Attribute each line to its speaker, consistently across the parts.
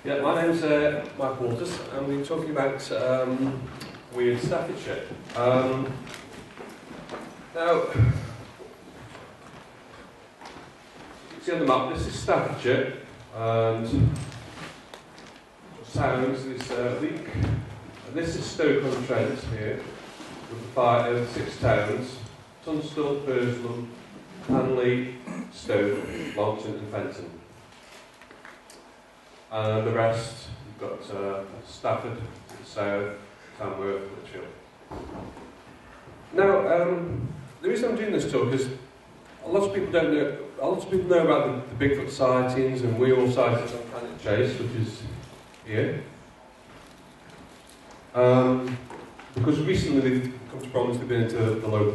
Speaker 1: Yeah, my name's Mick Walters, and we're talking about weird Staffordshire. Now, you see on the map, this is Staffordshire, and sounds this leak. And this is Stoke-on-Trent here, with the 6 towns: Tunstall, Burslem, Hanley, Stoke, Longton and Fenton. And the rest, you've got Stafford, South, Tamworth, Lichfield. Now, the reason I'm doing this talk is a lot of people don't know. A lot of people know about the Bigfoot sightings and werewolf sightings on Cannock Chase, which is here. Because recently they've come to prominence, they've been into the local,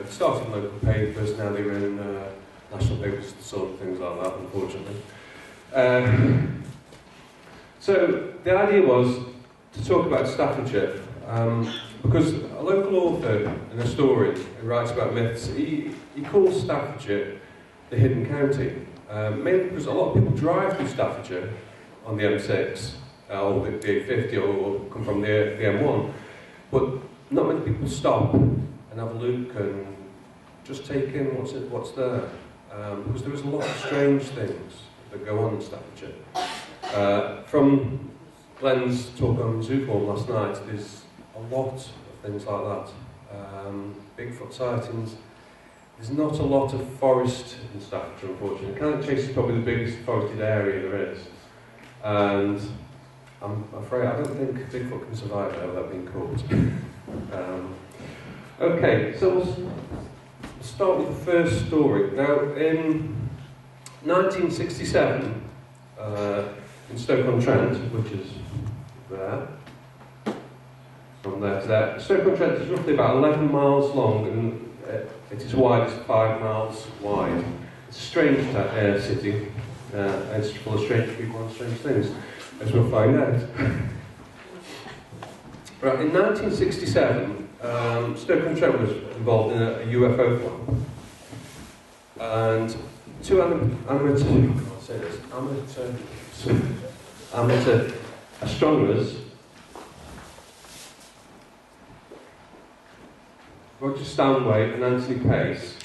Speaker 1: started in local papers, now they're in national papers, the Sun, things like that, unfortunately. So the idea was to talk about Staffordshire, because a local author and historian who writes about myths, he calls Staffordshire the hidden county, mainly because a lot of people drive through Staffordshire on the M6, or the A50, or come from the M1, but not many people stop and have a look and just take in what's there, because there is a lot of strange things that go on in Staffordshire. From Glenn's talk on Zooform last night, there's a lot of things like that. Bigfoot sightings. There's not a lot of forest in Staffordshire, unfortunately. Cannock Chase is probably the biggest forested area there is. And I'm afraid I don't think Bigfoot can survive there without being caught. Okay, so we'll start with the first story. Now, in 1967, in Stoke-on-Trent, which is there, from there to there. Stoke-on-Trent is roughly about 11 miles long, and it is wide as 5 miles wide. It's a strange city, and it's full of strange people and strange things, as we'll find out. Right, in 1967, Stoke-on-Trent was involved in a UFO plan, and two amateur astronomers, Roger Stanway and Anthony Pace,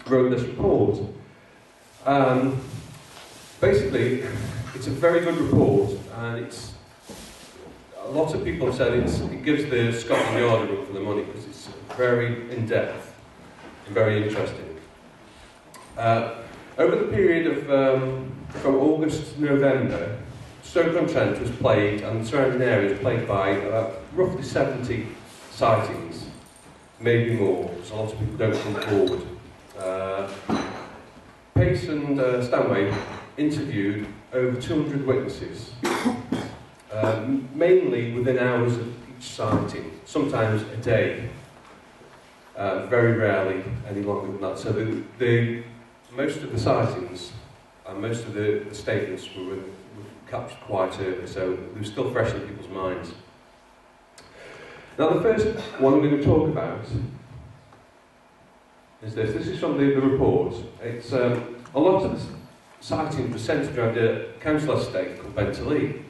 Speaker 1: wrote this report. Basically, it's a very good report, and a lot of people have said it gives the Scotland Yard a run for the money because it's very in-depth and very interesting. Over the period of from August to November, Stoke-on-Trent was plagued, and the surrounding area was plagued by roughly 70 sightings, maybe more, because a lot of people don't come forward. Pace and Stanway interviewed over 200 witnesses, mainly within hours of each sighting, sometimes a day, very rarely any longer than that. So most of the sightings and most of the statements were captured quite early, so they were still fresh in people's minds. Now, the first one I'm going to talk about is this. This is from the report. It's a lot of the sightings were centred around a council estate called Bentley.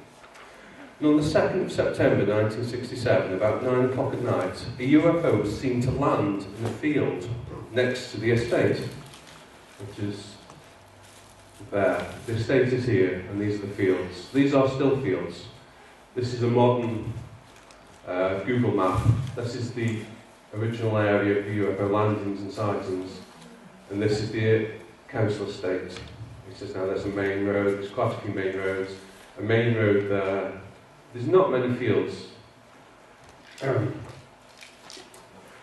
Speaker 1: And on the 2nd of September 1967, about 9 o'clock at night, a UFO was seen to land in a field next to the estate, which is there. The estate is here, and these are the fields. These are still fields. This is a modern Google map. This is the original area of the UFO landings and sightings, and this is the council estate. It says now there's a main road. There's quite a few main roads. A main road there. There's not many fields.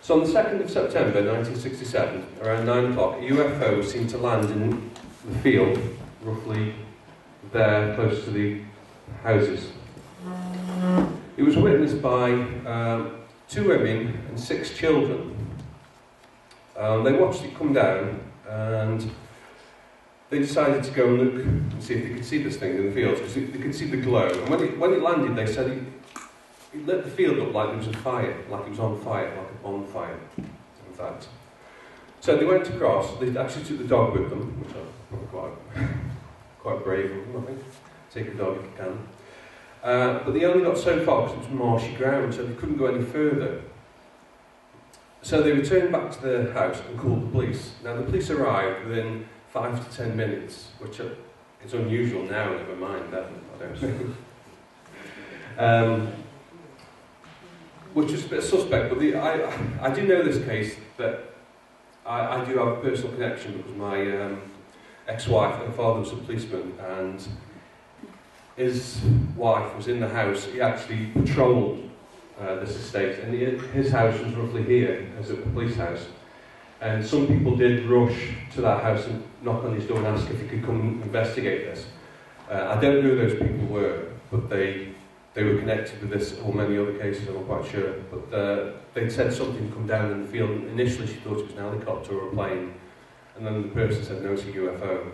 Speaker 1: So on the 2nd of September 1967, around 9 o'clock, a UFO seemed to land in the field, roughly there, close to the houses. It was witnessed by 2 women and 6 children. They watched it come down, and they decided to go and look and see if they could see this thing in the fields, because they could see the glow. And when it landed, they said it lit the field up like there was a fire, like it was on fire, like a bonfire, in fact. So they went across. They actually took the dog with them, which I thought quite brave of them, I think. Take a dog if you can. But they only got so far because it was marshy ground, so they couldn't go any further. So they returned back to the house and called the police. Now the police arrived within 5 to 10 minutes, which is unusual now, never mind then, I don't think. Which is a bit suspect, but I do know this case that I do have a personal connection because my ex-wife, her father was a policeman, and his wife was in the house. He actually patrolled this estate, and his house was roughly here, as a police house. And some people did rush to that house and knock on his door and ask if he could come and investigate this. I don't know who those people were, but they were connected with this or many other cases, I'm not quite sure. But they'd said something come down in the field. Initially she thought it was an helicopter or a plane, and then the person said no, it's a UFO.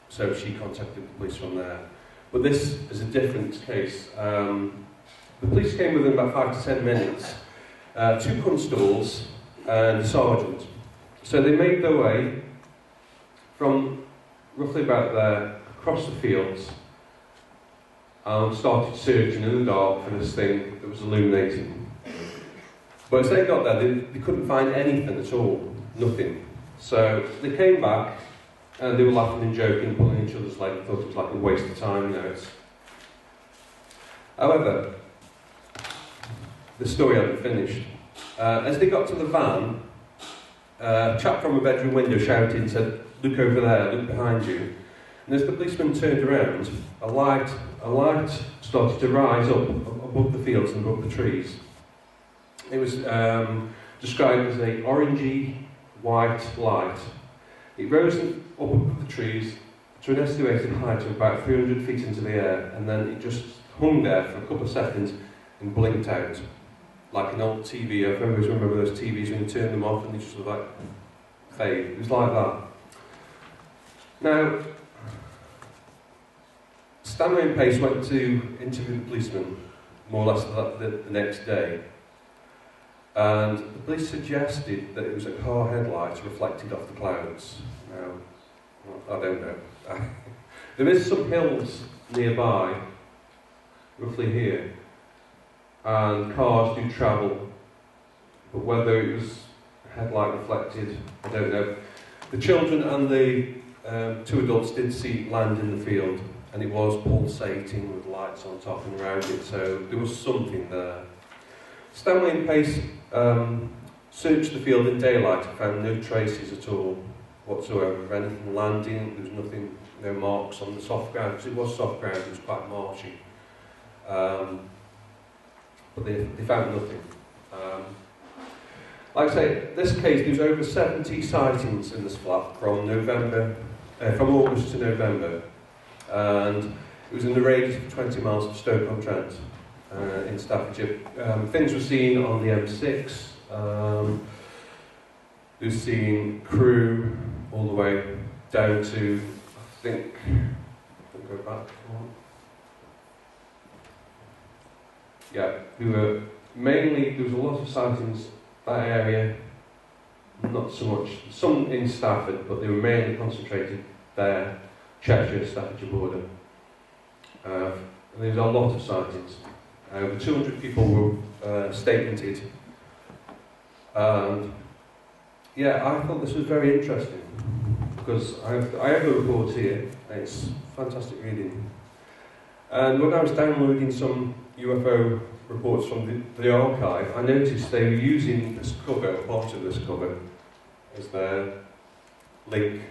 Speaker 1: So she contacted the police from there. But this is a different case. The police came within about 5 to 10 minutes, 2 constables and a sergeant. So they made their way from roughly about there, across the fields, and started searching in the dark for this thing that was illuminating. But as they got there, they couldn't find anything at all, nothing. So they came back, and they were laughing and joking, pulling each other's leg, thought it was like a waste of time, you know. However, the story hadn't finished. As they got to the van, a chap from a bedroom window shouted and said, "Look over there, look behind you." And as the policeman turned around, a light started to rise up above the fields and above the trees. It was described as a orangey white light. It rose up above the trees to an estimated height of about 300 feet into the air, and then it just hung there for a couple of seconds and blinked out. Like an old TV, I always remember those TVs when you turn them off and they just sort of like fade. It was like that. Now, Stanley and Pace went to interview the policeman more or less the next day, and the police suggested that it was a car headlight reflected off the clouds. Now, I don't know. There is some hills nearby, roughly here, and cars do travel, but whether it was headlight reflected, I don't know. The children and the 2 adults did see land in the field, and it was pulsating with lights on top and around it, so there was something there. Stanley and Pace searched the field in daylight and found no traces at all whatsoever of anything landing. There was nothing, no marks on the soft ground, because it was soft ground, it was quite marshy. But they found nothing. Like I say, this case, there was over 70 sightings in this flat from August to November, and it was in the radius of 20 miles of Stoke-on-Trent in Staffordshire. Things were seen on the M6. They were seen Crewe all the way down to, I think, I'll go back one. Yeah, there was a lot of sightings that area, not so much, some in Stafford, but they were mainly concentrated there, Cheshire, Staffordshire border. And there was a lot of sightings. Over 200 people were statemented. And yeah, I thought this was very interesting, because I have a report here, and it's fantastic reading. And when I was downloading some UFO reports from the archive, I noticed they were using this cover, part of this cover, as their link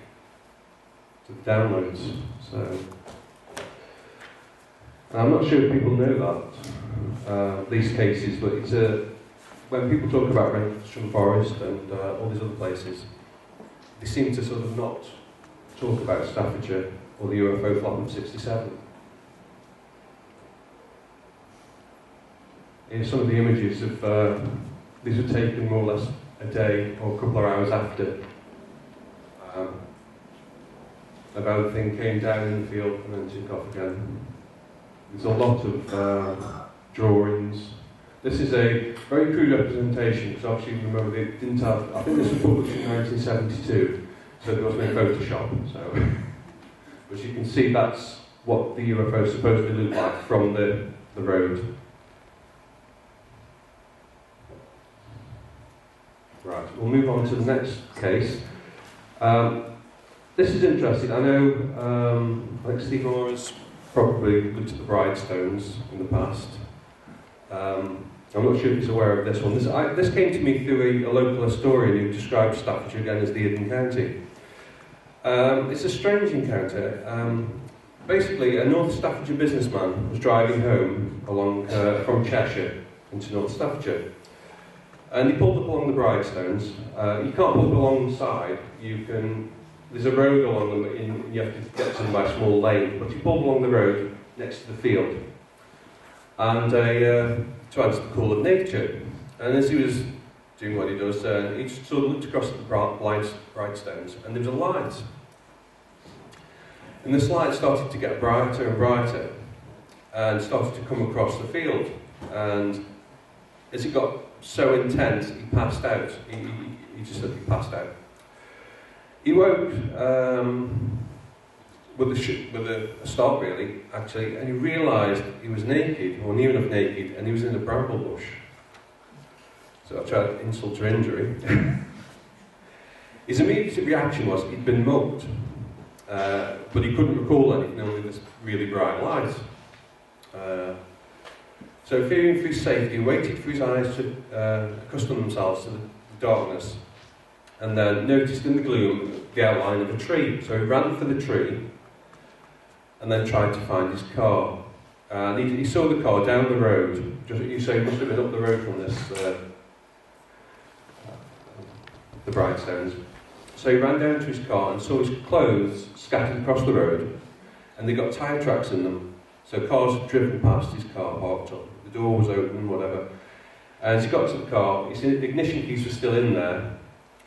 Speaker 1: to the downloads. So, I'm not sure if people know that, these cases, but it's when people talk about Renfrewshire Forest and all these other places, they seem to sort of not talk about Staffordshire or the UFO flat of 67. Here's some of the images of, these were taken more or less a day or a couple of hours after the bad thing came down in the field and then took off again. There's a lot of drawings. This is a very crude representation, because obviously remember they didn't have, I think this was published in 1972, so there was no Photoshop. So, as you can see, that's what the UFO supposedly looked like from the the road. Right, we'll move on to the next case. This is interesting. I know, I think Steve Moore has probably looked at the Bridestones in the past. I'm not sure if he's aware of this one. This came to me through a local historian who describes Staffordshire again as the hidden county. It's a strange encounter. Basically, a North Staffordshire businessman was driving home from Cheshire into North Staffordshire. And he pulled up along the Bridestones. You can't pull up alongside. There's a road along them, and you have to get to them by a small lane. But he pulled along the road next to the field, and to answer the call of nature. And as he was doing what he does, he just sort of looked across at the Bridestones, and there was a light. And this light started to get brighter and brighter, and started to come across the field. And as it got so intense, he passed out. He just simply passed out. He woke with a start, really, actually, and he realised he was naked, or near enough naked, and he was in a bramble bush. So I tried insult to injury. His immediate reaction was he'd been mugged, but he couldn't recall anything, only this really bright light. So fearing for his safety, he waited for his eyes to accustom themselves to the darkness, and then noticed in the gloom the outline of a tree. So he ran for the tree, and then tried to find his car. And he saw the car down the road. You say he must have been up the road from this, the Bridestones. So he ran down to his car and saw his clothes scattered across the road, and they got tyre tracks in them. So cars had driven past his car, parked up. The door was open, whatever. As he got to the car, his ignition keys were still in there.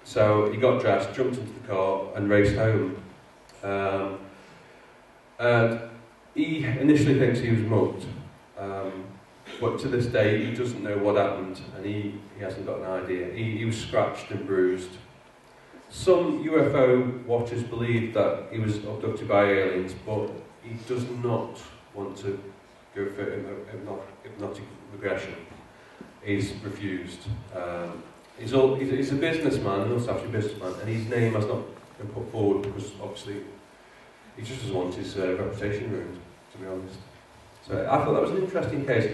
Speaker 1: So he got dressed, jumped into the car, and raced home. And he initially thinks he was mugged, but to this day he doesn't know what happened, and he hasn't got an idea. He was scratched and bruised. Some UFO watchers believe that he was abducted by aliens, but he does not want to go for hypnotic regression. He's refused. He's a businessman, an Staffordshire businessman, and his name has not been put forward because obviously he just doesn't want his reputation ruined, to be honest. So I thought that was an interesting case.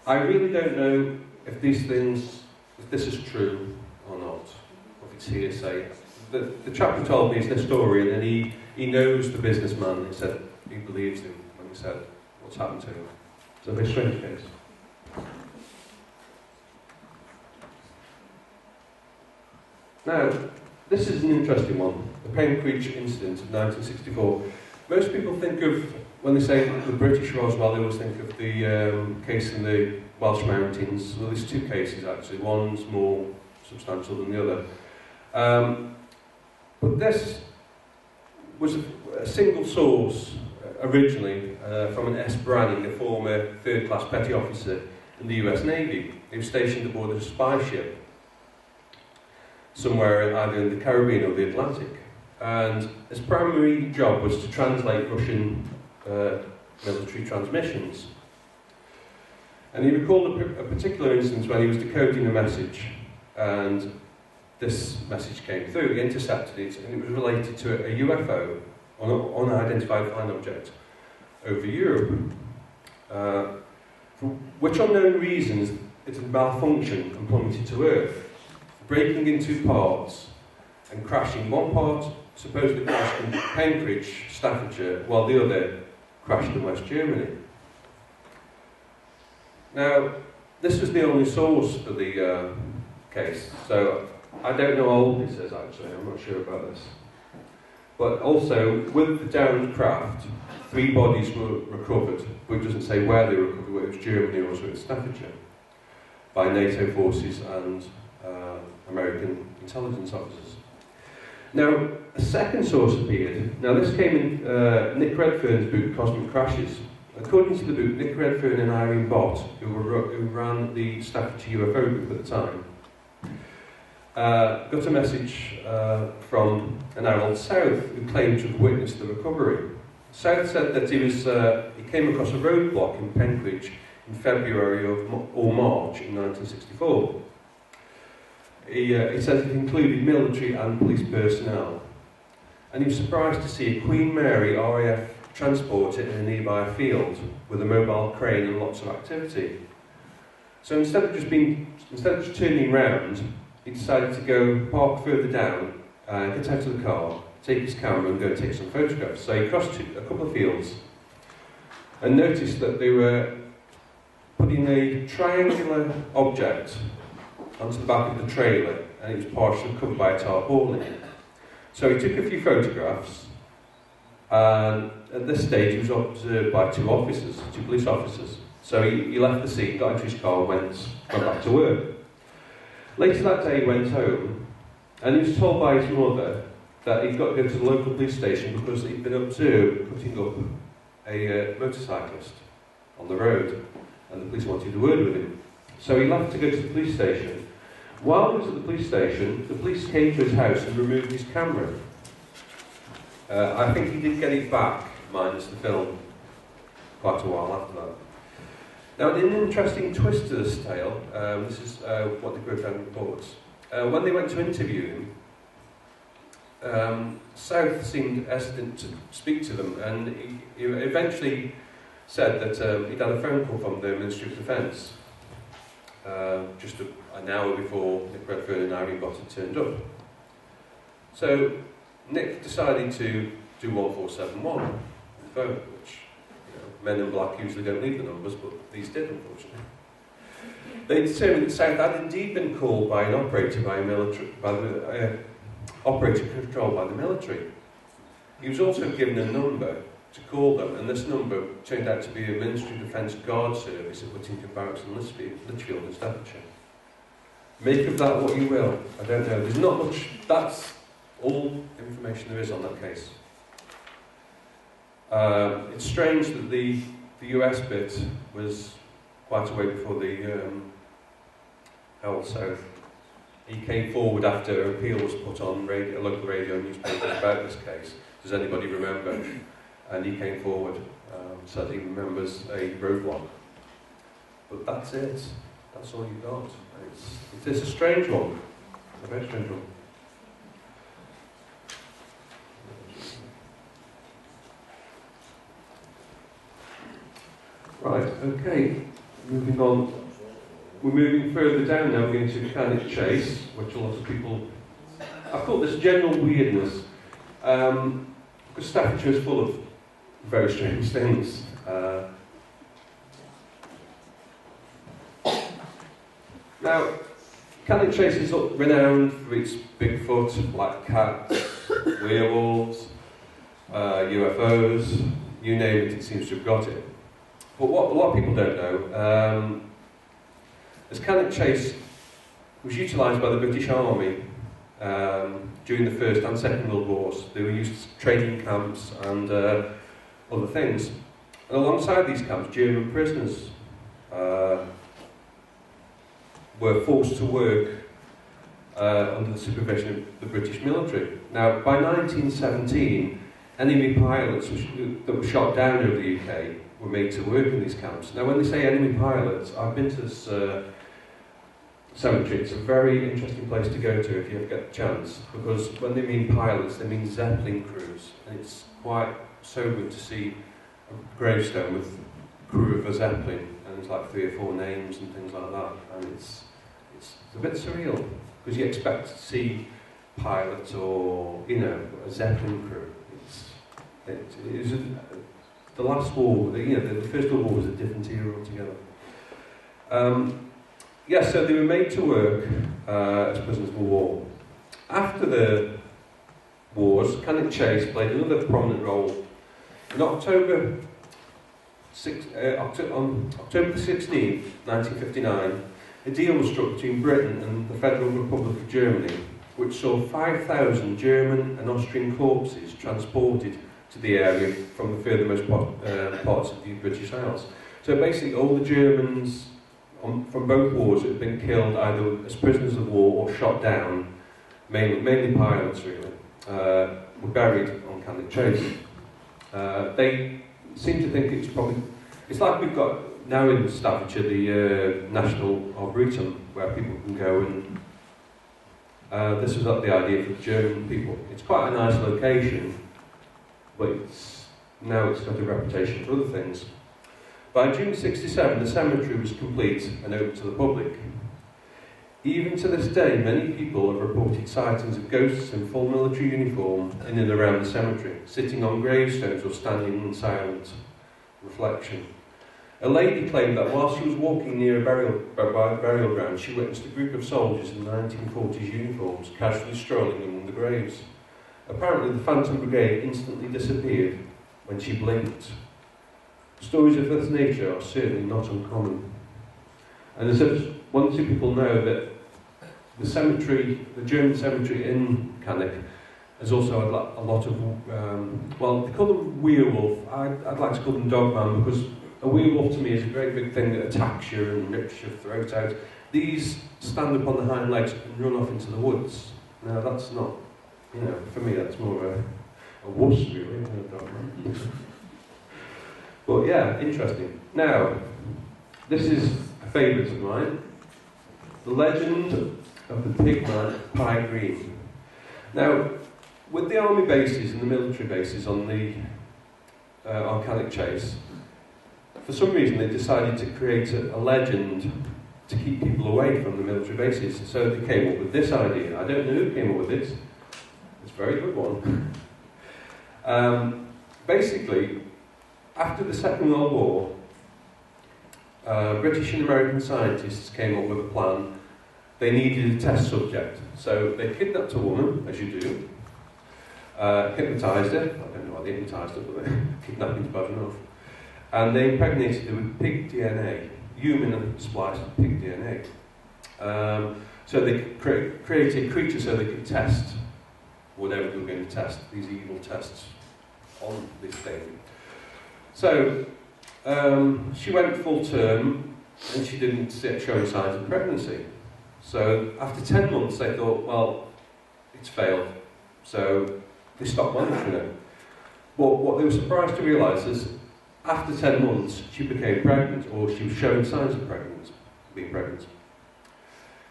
Speaker 1: I really don't know if this is true or not, or if it's hearsay. The chap who told me is an historian, and he knows the businessman. He said he believes him when he said what's happened to him. It's a very strange case. Now, this is an interesting one, the Penkridge incident of 1964. Most people think of, when they say the British Roswell, they always think of the case in the Welsh mountains. Well, there's two cases actually, one's more substantial than the other. But this was a single source originally from an S. Branning, a former third-class petty officer in the US Navy. He was stationed aboard a spy ship somewhere either in the Caribbean or the Atlantic. And his primary job was to translate Russian military transmissions. And he recalled a particular instance when he was decoding a message, and this message came through. He intercepted it, and it was related to a UFO, unidentified flying object, over Europe. For which unknown reasons it had malfunctioned and plummeted to Earth, breaking in two parts and crashing. One part supposedly crashed in Penkridge, Staffordshire, while the other crashed in West Germany. Now, this was the only source for the case, so I don't know how old this is actually, I'm not sure about this. But also, with the downed craft, 3 bodies were recovered, but it doesn't say where they were recovered, whether it was Germany or whether it was Staffordshire, by NATO forces and American intelligence officers. Now, a second source appeared. Now, this came in Nick Redfern's book, Cosmic Crashes. According to the book, Nick Redfern and Irene Bott, who ran the Staffordshire UFO group at the time, got a message from an Harold South, who claimed to have witnessed the recovery. South said that he came across a roadblock in Penkridge in February or March in 1964. He says it included military and police personnel. And he was surprised to see a Queen Mary RAF transporter in a nearby field with a mobile crane and lots of activity. So instead of just turning round, he decided to go park further down, get out of the car, take his camera and go and take some photographs. So he crossed a couple of fields and noticed that they were putting a triangular object onto the back of the trailer, and it was partially covered by a tarpaulin. So he took a few photographs, and at this stage he was observed by two police officers. So he left the scene, got into his car, went back to work. Later that day he went home, and he was told by his mother that he'd got to go to the local police station because he'd been observed putting up a motorcyclist on the road, and the police wanted a word with him. So he left to go to the police station. While he was at the police station, the police came to his house and removed his camera. I think he did get it back, minus the film, quite a while after that. Now, an interesting twist to this tale, this is what the Griffin reports. When they went to interview him, South seemed hesitant to speak to them, and he eventually said that he'd had a phone call from the Ministry of Defence just an hour before Nick Redfern and Irene Bott had turned up. So Nick decided to do 1471 on the phone, which men in black usually don't leave the numbers, but these did, unfortunately. They determined that South had indeed been called by an operator operator controlled by the military. He was also given a number to call them, and this number turned out to be a Ministry of Defence Guard service at Whittington Barracks in Lichfield in Staffordshire. Make of that what you will, I don't know. There's not much, that's all information there is on that case. It's strange that the US bit was quite a way before the Howell South. He came forward after an appeal was put on local radio and newspapers about this case. Does anybody remember? And he came forward, said he remembers a roadblock. But that's it. That's all you got. It is a strange one. A very strange one. Right, okay. Moving on. We're moving further down now, we're going to Cannock Chase, which a lot of people... I've called this general weirdness, because Staffordshire is full of very strange things. Now, Cannock Chase is renowned for its Bigfoot, black cats, werewolves, UFOs, you name it, it seems to have got it. But what a lot of people don't know, is Cannock Chase was utilised by the British Army during the First and Second World Wars. They were used as training camps and other things. And alongside these camps, German prisoners were forced to work under the supervision of the British military. Now, by 1917, enemy pilots that were shot down over the UK were made to work in these camps. Now, when they say enemy pilots, I've been to this cemetery. It's a very interesting place to go to if you ever get the chance, because when they mean pilots, they mean Zeppelin crews, and it's quite sobering to see a gravestone with crew of a Zeppelin, and there's like 3 or 4 names and things like that, and it's a bit surreal, because you expect to see pilots or, you know, a Zeppelin crew. The last war, the First World War was a different era altogether. Yes, so they were made to work as prisoners of war. After the wars, Cannock Chase played another prominent role. On October 16, 1959, a deal was struck between Britain and the Federal Republic of Germany, which saw 5,000 German and Austrian corpses transported to the area from the furthermost parts of the British Isles. So basically all the Germans from both wars had been killed either as prisoners of war or shot down, mainly pilots really, were buried on Cannock Chase. They seem to think it's like we've got now in Staffordshire the National Arboretum, where people can go and this was the idea for the German people. It's quite a nice location, but now it's got a reputation for other things. By June '67, the cemetery was complete and open to the public. Even to this day, many people have reported sightings of ghosts in full military uniform in and around the cemetery, sitting on gravestones or standing in silent reflection. A lady claimed that while she was walking near a burial ground, she witnessed a group of soldiers in 1940s uniforms casually strolling among the graves. Apparently, the Phantom Brigade instantly disappeared when she blinked. Stories of this nature are certainly not uncommon. And as if one or two people know that the cemetery, the German cemetery in Cannock, has also had a lot of, well, they call them werewolf. I'd like to call them dogman, because a werewolf to me is a very big thing that attacks you and rips your throat out. These stand up on the hind legs and run off into the woods. Now that's not, you know, for me that's more a wuss really, than a dogman. But yeah, interesting. Now, this is a favourite of mine. The legend of the Pigman of Pye Green. Now, with the army bases and the military bases on the Cannock Chase, for some reason they decided to create a legend to keep people away from the military bases. So they came up with this idea. I don't know who came up with it. It's a very good one. Basically, after the Second World War, British and American scientists came up with a plan. They needed a test subject. So they kidnapped a woman, as you do, hypnotised her. I don't know why they hypnotised her, but kidnapping's bad enough. And they impregnated her with pig DNA, human spliced pig DNA. So they created a creature so they could test whatever they were going to test, these evil tests on this thing. So she went full term and she didn't show signs of pregnancy. So after 10 months they thought, well, it's failed. So they stopped monitoring her. But what they were surprised to realise is after 10 months she became pregnant, or she was showing signs of being pregnant.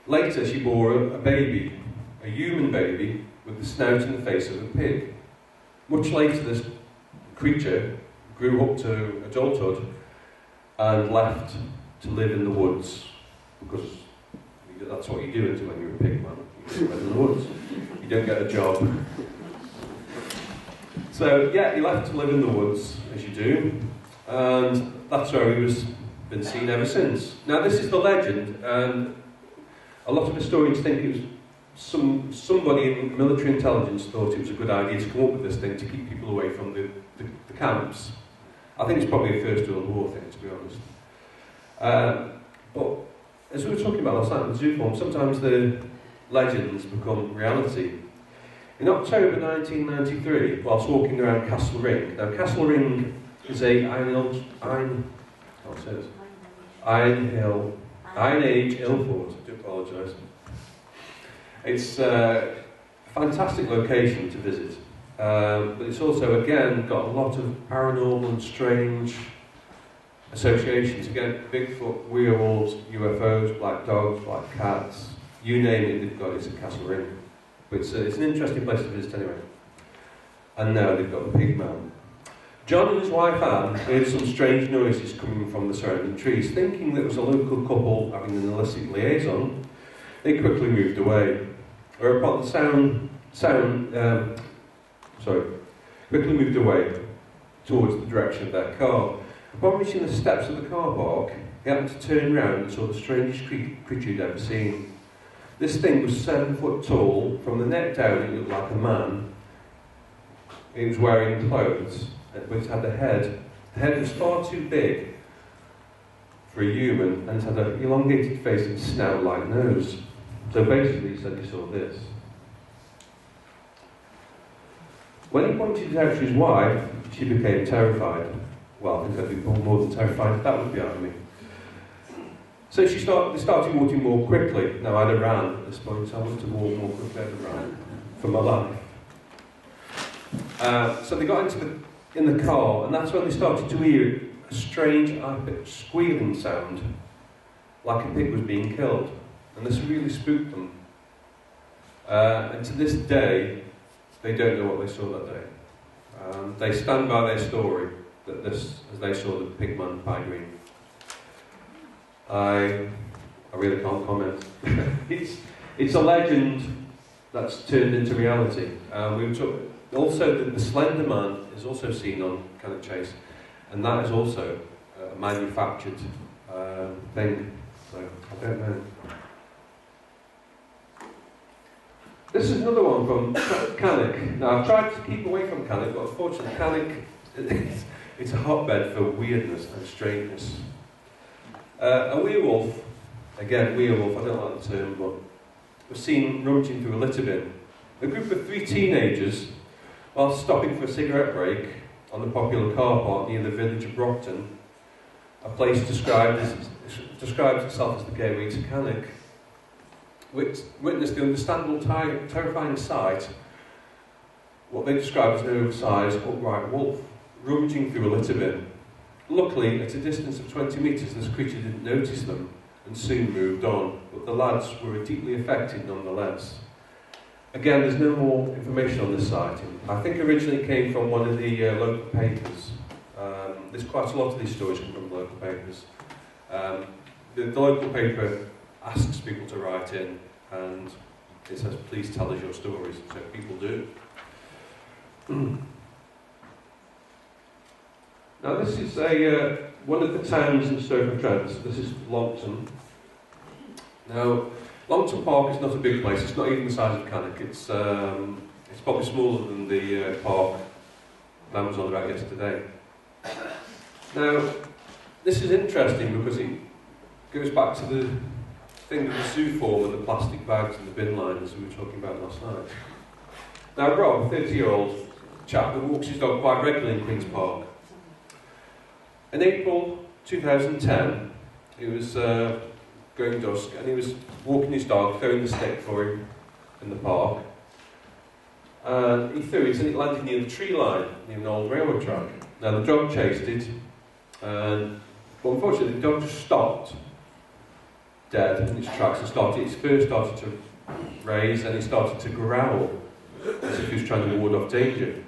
Speaker 1: Later she bore a baby, a human baby, with the snout and the face of a pig. Much later this creature grew up to adulthood and left to live in the woods, because that's what you do when you're a pig man. You live in the woods. You don't get a job. So yeah, he left to live in the woods, as you do, and that's where he was been seen ever since. Now this is the legend, and a lot of historians think it was somebody in military intelligence thought it was a good idea to come up with this thing to keep people away from the camps. I think it's probably a First World War thing, to be honest. But as we were talking about last night with Zoo Form, sometimes the legends become reality. In October 1993, whilst walking around Castle Ring, now Castle Ring is a Iron Age hill fort. I do apologise. It's a fantastic location to visit, but it's also again got a lot of paranormal and strange associations. Again, Bigfoot, werewolves, UFOs, black dogs, black cats, you name it, they've got it at Castle Ring. But it's an interesting place to visit anyway. And now they've got the Pigman. John and his wife Anne heard some strange noises coming from the surrounding trees. Thinking that it was a local couple having an illicit liaison, they quickly moved away. Whereupon quickly moved away towards the direction of their car. Upon reaching the steps of the car park, he happened to turn round and saw the strangest creature he'd ever seen. This thing was 7 foot tall. From the neck down, it looked like a man. He was wearing clothes, but it had a head. The head was far too big for a human, and it had an elongated face and snout-like nose. So basically, he said he saw this. When he pointed it out to his wife, she became terrified. Well, I think I'd be more than terrified if that was behind me. So they started walking more quickly. Now, I'd have ran at this point, so I wanted to walk more quickly. I'd have ran for my life. So they got in the car, and that's when they started to hear a strange, high-pitched squealing sound, like a pig was being killed. And this really spooked them. And to this day, they don't know what they saw that day. They stand by their story, that this, as they saw the Pigman of Pye Green. I really can't comment. It's a legend that's turned into reality. Also, the Slender Man is also seen on Cannock Chase, and that is also a manufactured thing. So I don't know. This is another one from Cannock. Now I've tried to keep away from Cannock, but unfortunately Cannock it's a hotbed for weirdness and strangeness. A werewolf, again werewolf, I don't like the term, but was seen rummaging through a litter bin. A group of 3 teenagers, while stopping for a cigarette break on the popular car park near the village of Brockton, a place describes itself as the gateway to Cannock, witnessed the understandable terrifying sight, what they describe as an oversized upright wolf, rummaging through a litter bin. Luckily, at a distance of 20 metres, this creature didn't notice them and soon moved on, but the lads were deeply affected nonetheless. Again, there's no more information on this sighting. I think originally it came from one of the local papers. There's quite a lot of these stories come from local papers. The local paper asks people to write in, and it says, please tell us your stories, so people do. Now this is one of the towns in Stoke-on-Trent. This is Longton. Now, Longton Park is not a big place, it's not even the size of Cannock. It's probably smaller than the park Lam was on about yesterday. Now, this is interesting because it goes back to the thing with the zoo form and the plastic bags and the bin liners we were talking about last night. Now Rob, a 30-year-old chap that walks his dog quite regularly in Queen's Park. In April 2010, it was going dusk and he was walking his dog, throwing the stick for him in the park. And he threw it and it landed near the tree line, near an old railway track. Now the dog chased it, but unfortunately the dog just stopped dead in its tracks and its fur started to raise and it started to growl as if he was trying to ward off danger.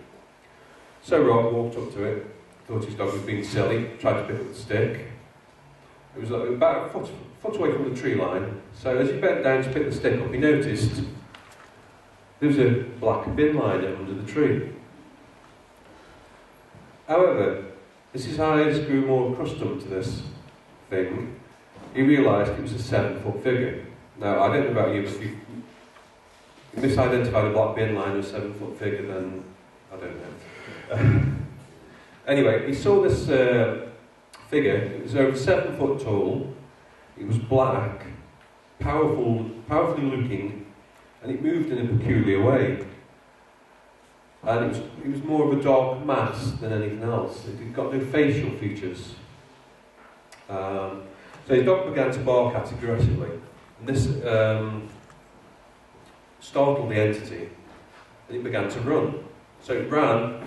Speaker 1: So Rob walked up to it, thought his dog was being silly, tried to pick up the stick. It was like about a foot away from the tree line, so as he bent down to pick the stick up, he noticed there was a black bin liner under the tree. However, as his eyes grew more accustomed to this thing, he realised it was a 7-foot figure. Now, I don't know about you, but if you misidentified a black bin liner as a 7-foot figure, then I don't know. Anyway, he saw this figure. It was over 7 foot tall. It was black, powerfully looking, and it moved in a peculiar way. And it was more of a dark mass than anything else. It got no facial features. So his dog began to bark at aggressively, and this startled the entity, and it began to run. So it ran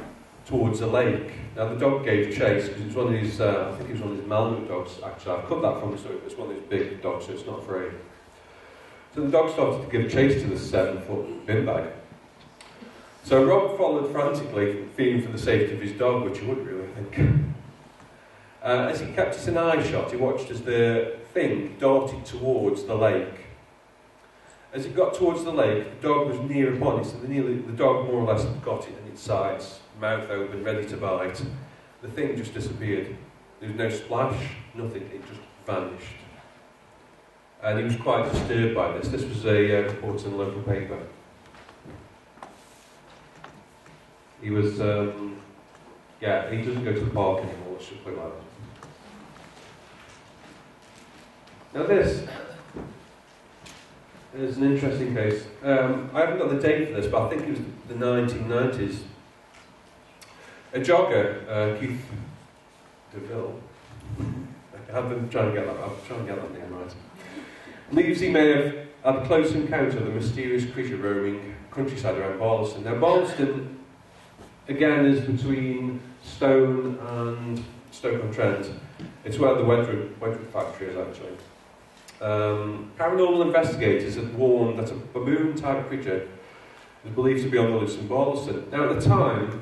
Speaker 1: towards a lake. Now the dog gave chase because it was one of his, I think it was one of his Malmö dogs. Actually, I've cut that from the story. It's one of these big dogs, so it's not afraid. So the dog started to give chase to this 7-foot bin bag. So Rob followed frantically, fearing for the safety of his dog, which he would really, I think. As he kept it in eye shot, he watched as the thing darted towards the lake. As it got towards the lake, the dog was near upon it, so the dog more or less got it in its sides, mouth open, ready to bite. The thing just disappeared. There was no splash, nothing, it just vanished. And he was quite disturbed by this. This was a report in the local paper. He was, he doesn't go to the park anymore, let's just put it like that. Now this is an interesting case. I haven't got the date for this, but I think it was the 1990s. A jogger, Keith DeVille, I've been trying to get that name right, believes he may have had a close encounter with a mysterious creature roaming countryside around Burslem. Now Burslem, again, is between Stone and Stoke-on-Trent. It's where the Wedgwood factory is actually. Paranormal investigators had warned that a baboon-type creature is believed to be on the loose in Burslem. Now at the time,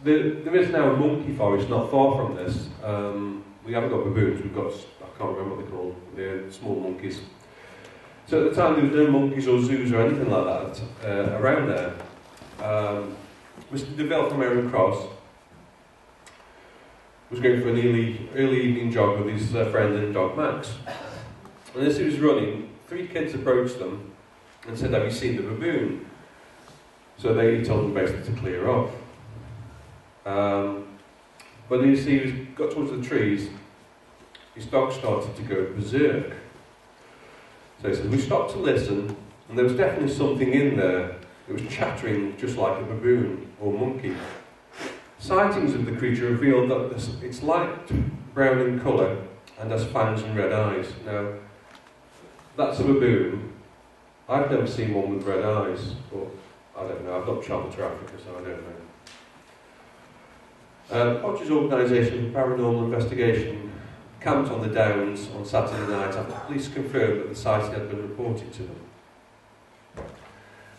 Speaker 1: there is now a monkey forest not far from this. We haven't got baboons, we've got, I can't remember what they're called, they're small monkeys. So at the time there was no monkeys or zoos or anything like that around there. Mr. DeVille from Aaron Cross was going for an early evening jog with his friend and dog Max. And as he was running, 3 kids approached them and said, "Have you seen the baboon?" So he told them basically to clear off. But as he got towards the trees, his dog started to go berserk. So he said, "We stopped to listen, and there was definitely something in there. It was chattering just like a baboon or monkey. Sightings of the creature revealed that it's light brown in colour and has fangs and red eyes." Now, that's a baboon. I've never seen one with red eyes, but I don't know. I've not travelled to Africa, so I don't know. Podger's organisation for paranormal investigation camped on the Downs on Saturday night after police confirmed that the sighting had been reported to them.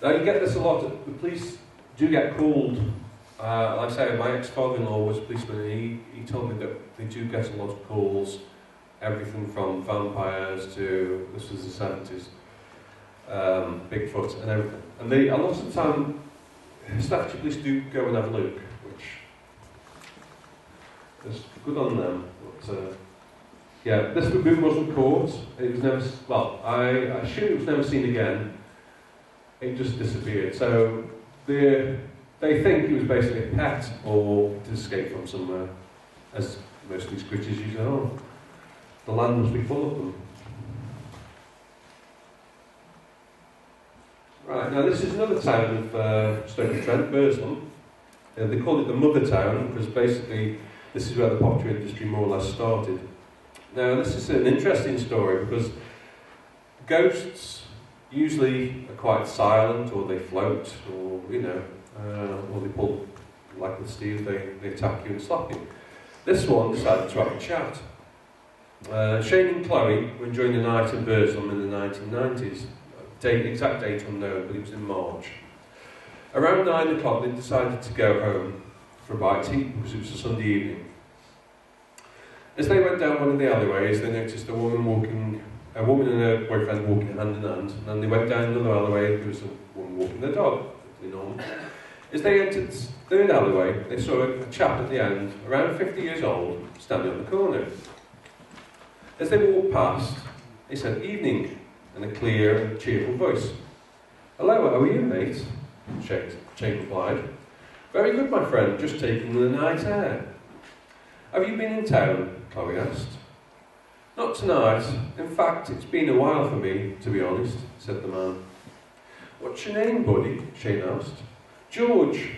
Speaker 1: Now, you get this a lot. The police do get called. Like I say, my ex-father-in-law was a policeman, and he told me that they do get a lot of calls, everything from vampires to, this was the 70s, Bigfoot and everything. And a lot of the time, Staffordshire police do go and have a look, which is good on them. But, yeah, this baboon wasn't caught. It was never, well, I assume it was never seen again. It just disappeared. So they think it was basically a pet or it escaped from somewhere, as most of these creatures usually are. The land must be full of them. Right, now this is another town of Stoke-on-Trent, Burslem. They call it the mother town because basically this is where the pottery industry more or less started. Now this is an interesting story because ghosts usually are quite silent, or they float, or or they pull, like with Steve, they attack you and slap you. This one decided to have a chat. Shane and Chloe were enjoying the night in Burslem in the 1990s. Exact date unknown, but it was in March. Around 9 o'clock they decided to go home for a bite to eat because it was a Sunday evening. As they went down one of the alleyways, they noticed a woman and her boyfriend walking hand in hand, and then they went down another alleyway, there was a woman walking their dog, normal. As they entered the third alleyway, they saw a chap at the end, around 50 years old, standing on the corner. As they walked past, he said, "Evening," in a clear and cheerful voice. "Hello, how are you, mate?" Shane replied. "Very good, my friend, just taking the night air." "Have you been in town?" Chloe asked. "Not tonight. In fact, it's been a while for me, to be honest," said the man. "What's your name, buddy?" Shane asked. "George,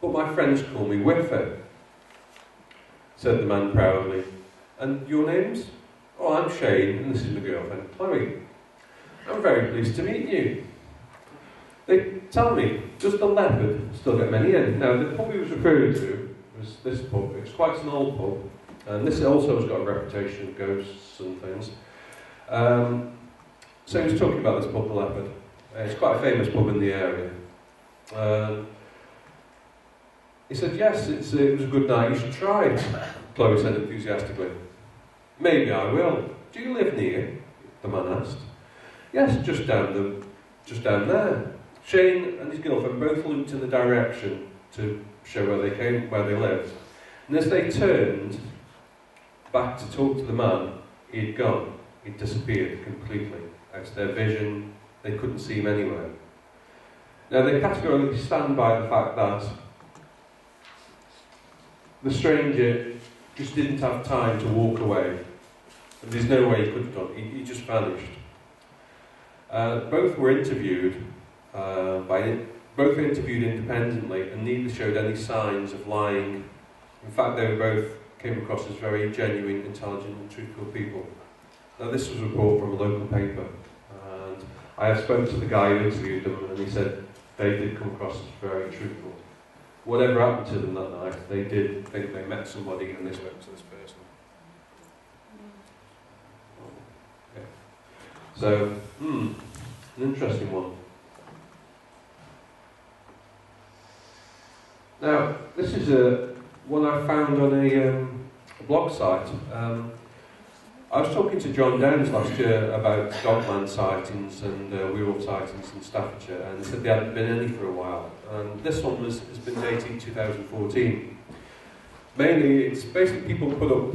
Speaker 1: but my friends call me Whiffer," said the man proudly. "And your names?" "Oh, I'm Shane, and this is my girlfriend, Chloe." "I'm very pleased to meet you." They tell me, does the leopard still get many in? Now, the pub he was referring to was this pub. It's quite an old pub, and this also has got a reputation of ghosts and things. So he was talking about this pub, the Leopard. It's quite a famous pub in the area. He said, "Yes, it was a good night, you should try it," Chloe said enthusiastically. "Maybe I will. Do you live near?" the man asked. "Yes, just down there." Shane and his girlfriend both looked in the direction to show where they lived. And as they turned back to talk to the man, he'd gone. He'd disappeared completely. Out of their vision, they couldn't see him anywhere. Now, they categorically stand by the fact that the stranger just didn't have time to walk away. And there's no way he could have done. He just vanished. Both were interviewed. Both were interviewed independently, and neither showed any signs of lying. In fact, they both came across as very genuine, intelligent, and truthful people. Now, this was a report from a local paper, and I have spoken to the guy who interviewed them, and he said they did come across as very truthful. whatever happened to them that night, they did think they met somebody and they spoke to this person. Okay. So, an interesting one. Now, this is one I found on a blog site. I was talking to John Downs last year about dogman sightings and werewolf sightings in Staffordshire, and he said there hadn't been any for a while. And this one has been dated 2014. Mainly, it's basically people put up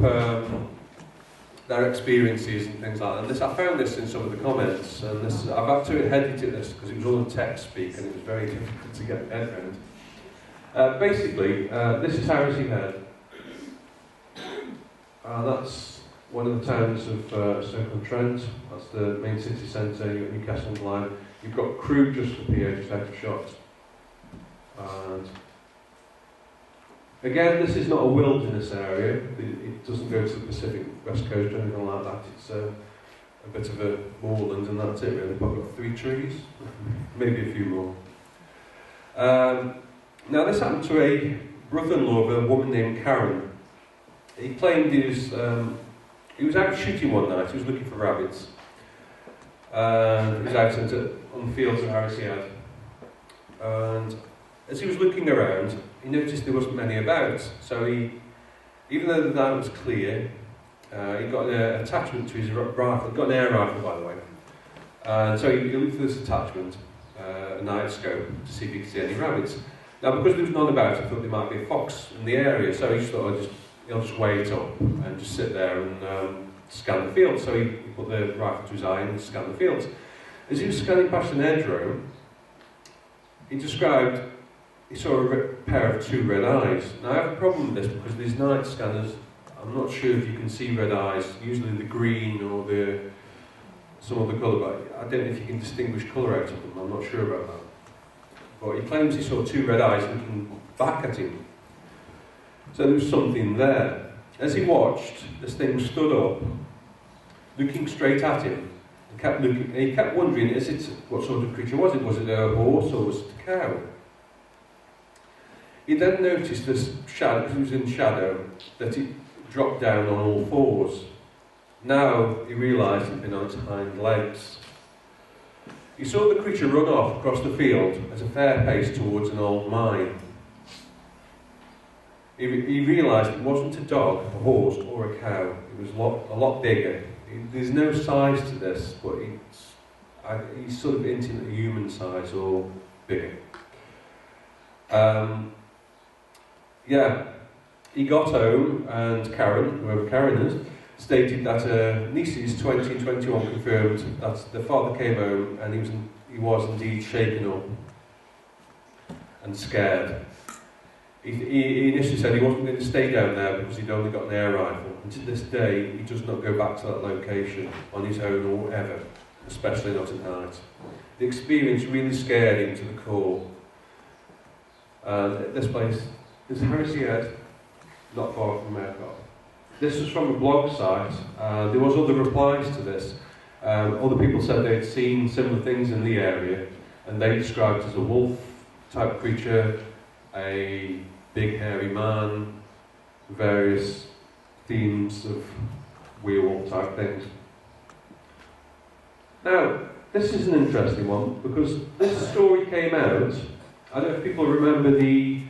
Speaker 1: their experiences and things like that. And I found this in some of the comments, and I've had to edit this because it was all in text speak and it was very difficult to get my head around. Basically, this is Harrisy Head. That's one of the towns of Stoke-on-Trent. That's the main city centre. You've got Newcastle-on-Lyme. You've got Crewe just up here, just out of shot. And again, this is not a wilderness area. It doesn't go to the Pacific West Coast or anything like that. It's a bit of a moorland, and that's it really. Probably got 3 trees, maybe a few more. Now, this happened to a brother-in-law of a woman named Karen. He claimed he was out shooting one night. He was looking for rabbits. He was out on the fields of Harrisy Head. And as he was looking around, he noticed there wasn't many about. So even though the night was clear, he got an attachment to his rifle. He got an air rifle, by the way. And so he looked for this attachment, a night scope, to see if he could see any rabbits. Now, because there was none about, I thought there might be a fox in the area, so he just thought he'll just wait up and just sit there and scan the field. So he put the rifle to his eye and scanned the fields. As he was scanning past an hedgerow, he described he saw a pair of 2 red eyes. Now, I have a problem with this because these night scanners, I'm not sure if you can see red eyes, usually the green or some other colour, but I don't know if you can distinguish colour out of them, I'm not sure about that. But he claims he saw 2 red eyes looking back at him. So there was something there. As he watched, this thing stood up, looking straight at him. He kept wondering, what sort of creature was it? Was it a horse or was it a cow? He then noticed this shadow, because he was in shadow, that it dropped down on all 4s. Now he realised it had been on its hind legs. He saw the creature run off across the field at a fair pace towards an old mine. He realised it wasn't a dog, a horse or a cow. It was a lot bigger. There's no size to this, but he's sort of hinting at human size or bigger. He got home and Karen, whoever Karen is, stated that her nieces, 20 and 21, confirmed that the father came home and he was indeed shaken up and scared. He initially said he wasn't going to stay down there because he'd only got an air rifle, and to this day he does not go back to that location on his own or ever, especially not at night. The experience really scared him to the core. This place is Harrisy Head, not far from Mercott. This was from a blog site. There was other replies to this. Other people said they'd seen similar things in the area, and they described it as a wolf-type creature, a big hairy man, various themes of werewolf-type things. Now, this is an interesting one, because this story came out, I don't know if people remember the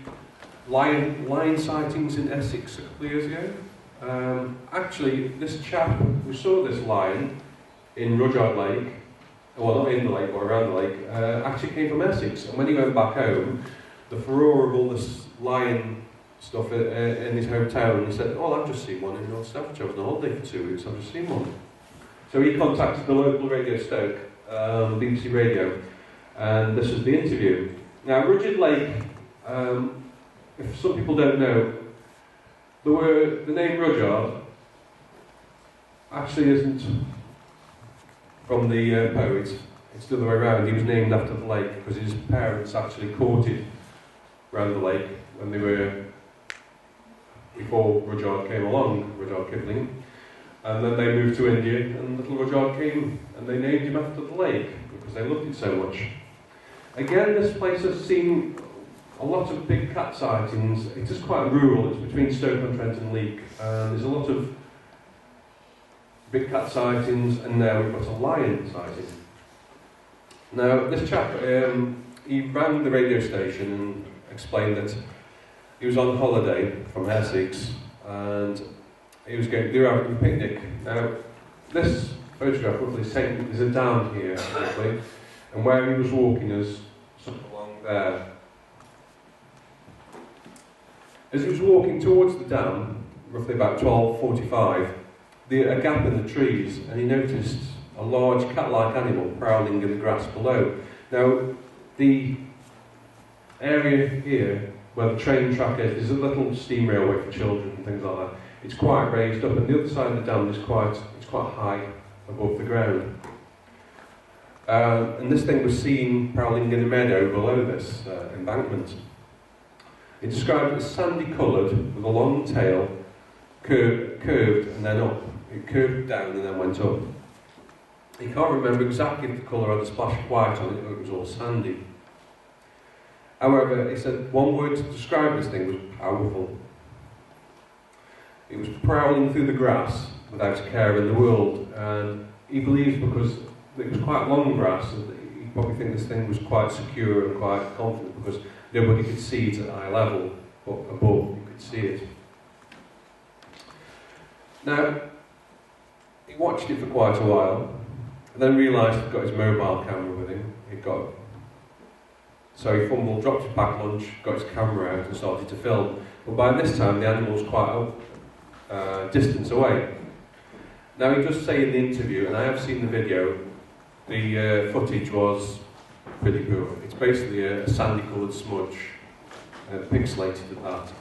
Speaker 1: lion sightings in Essex a couple of years ago. Actually, this chap who saw this lion in Rudyard Lake, well, not in the lake, but around the lake, actually came from Essex. And when he went back home, the furore of all this lion stuff in his hometown, he said, "Oh, I've just seen one in North Staffordshire. I was on holiday for 2 weeks, I've just seen one." So he contacted the local Radio Stoke, BBC Radio, and this was the interview. Now, Rudyard Lake, if some people don't know, the name Rudyard actually isn't from the poet. It's the other way around. He was named after the lake because his parents actually courted around the lake when they were, before Rudyard came along, Rudyard Kipling, and then they moved to India and little Rudyard came and they named him after the lake because they loved it so much. Again, this place has seen a lot of big cat sightings. It is quite rural, it's between Stoke-on-Trent and Leek. There's a lot of big cat sightings, and now we've got a lion sighting. Now, this chap, he rang the radio station and explained that he was on holiday from Essex, and they were having a picnic. Now, this photograph roughly saying there's a dam here, roughly, and where he was walking is something along there. As he was walking towards the dam, roughly about 12:45, a gap in the trees, and he noticed a large cat-like animal prowling in the grass below. Now, the area here, where the train track is, there's a little steam railway for children and things like that. It's quite raised up, and the other side of the dam is quite high above the ground. And this thing was seen prowling in a meadow below this embankment. It described it as sandy coloured, with a long tail, curved and then up. It curved down and then went up. He can't remember exactly if the colour had a splash of white on it or it was all sandy. However, he said one word to describe this thing was powerful. It was prowling through the grass without a care in the world, and he believes because it was quite long grass, and he probably thinks this thing was quite secure and quite confident because nobody could see it at eye level, but above you could see it. Now, he watched it for quite a while, and then realised he'd got his mobile camera with him. So he fumbled, dropped his packed lunch, got his camera out and started to film. But by this time the animal was quite a distance away. Now he does say in the interview, and I have seen the video, the footage was pretty poor. It's basically a sandy coloured smudge, pixelated at that.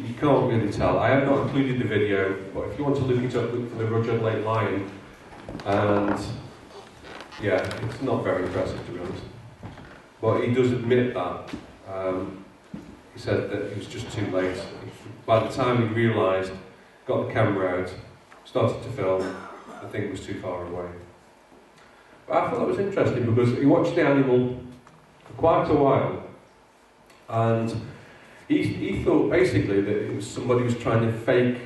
Speaker 1: You can't really tell. I have not included the video, but if you want to look it up, look for the Rudyard Lake lion. And yeah, it's not very impressive to be honest. But he does admit that. He said that it was just too late. By the time he realised, got the camera out, started to film, the thing was too far away. But I thought that was interesting because he watched the animal for quite a while, and he thought basically that it was somebody was trying to fake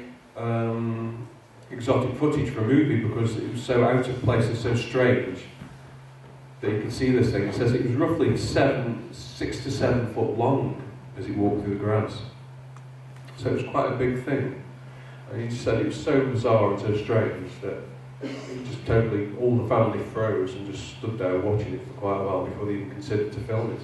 Speaker 1: exotic footage for a movie because it was so out of place and so strange that you could see this thing. It says it was roughly 6 to 7 foot long as he walked through the grass. So it was quite a big thing. And he just said it was so bizarre and so strange that it just totally, all the family froze and just stood there watching it for quite a while before they even considered to film it.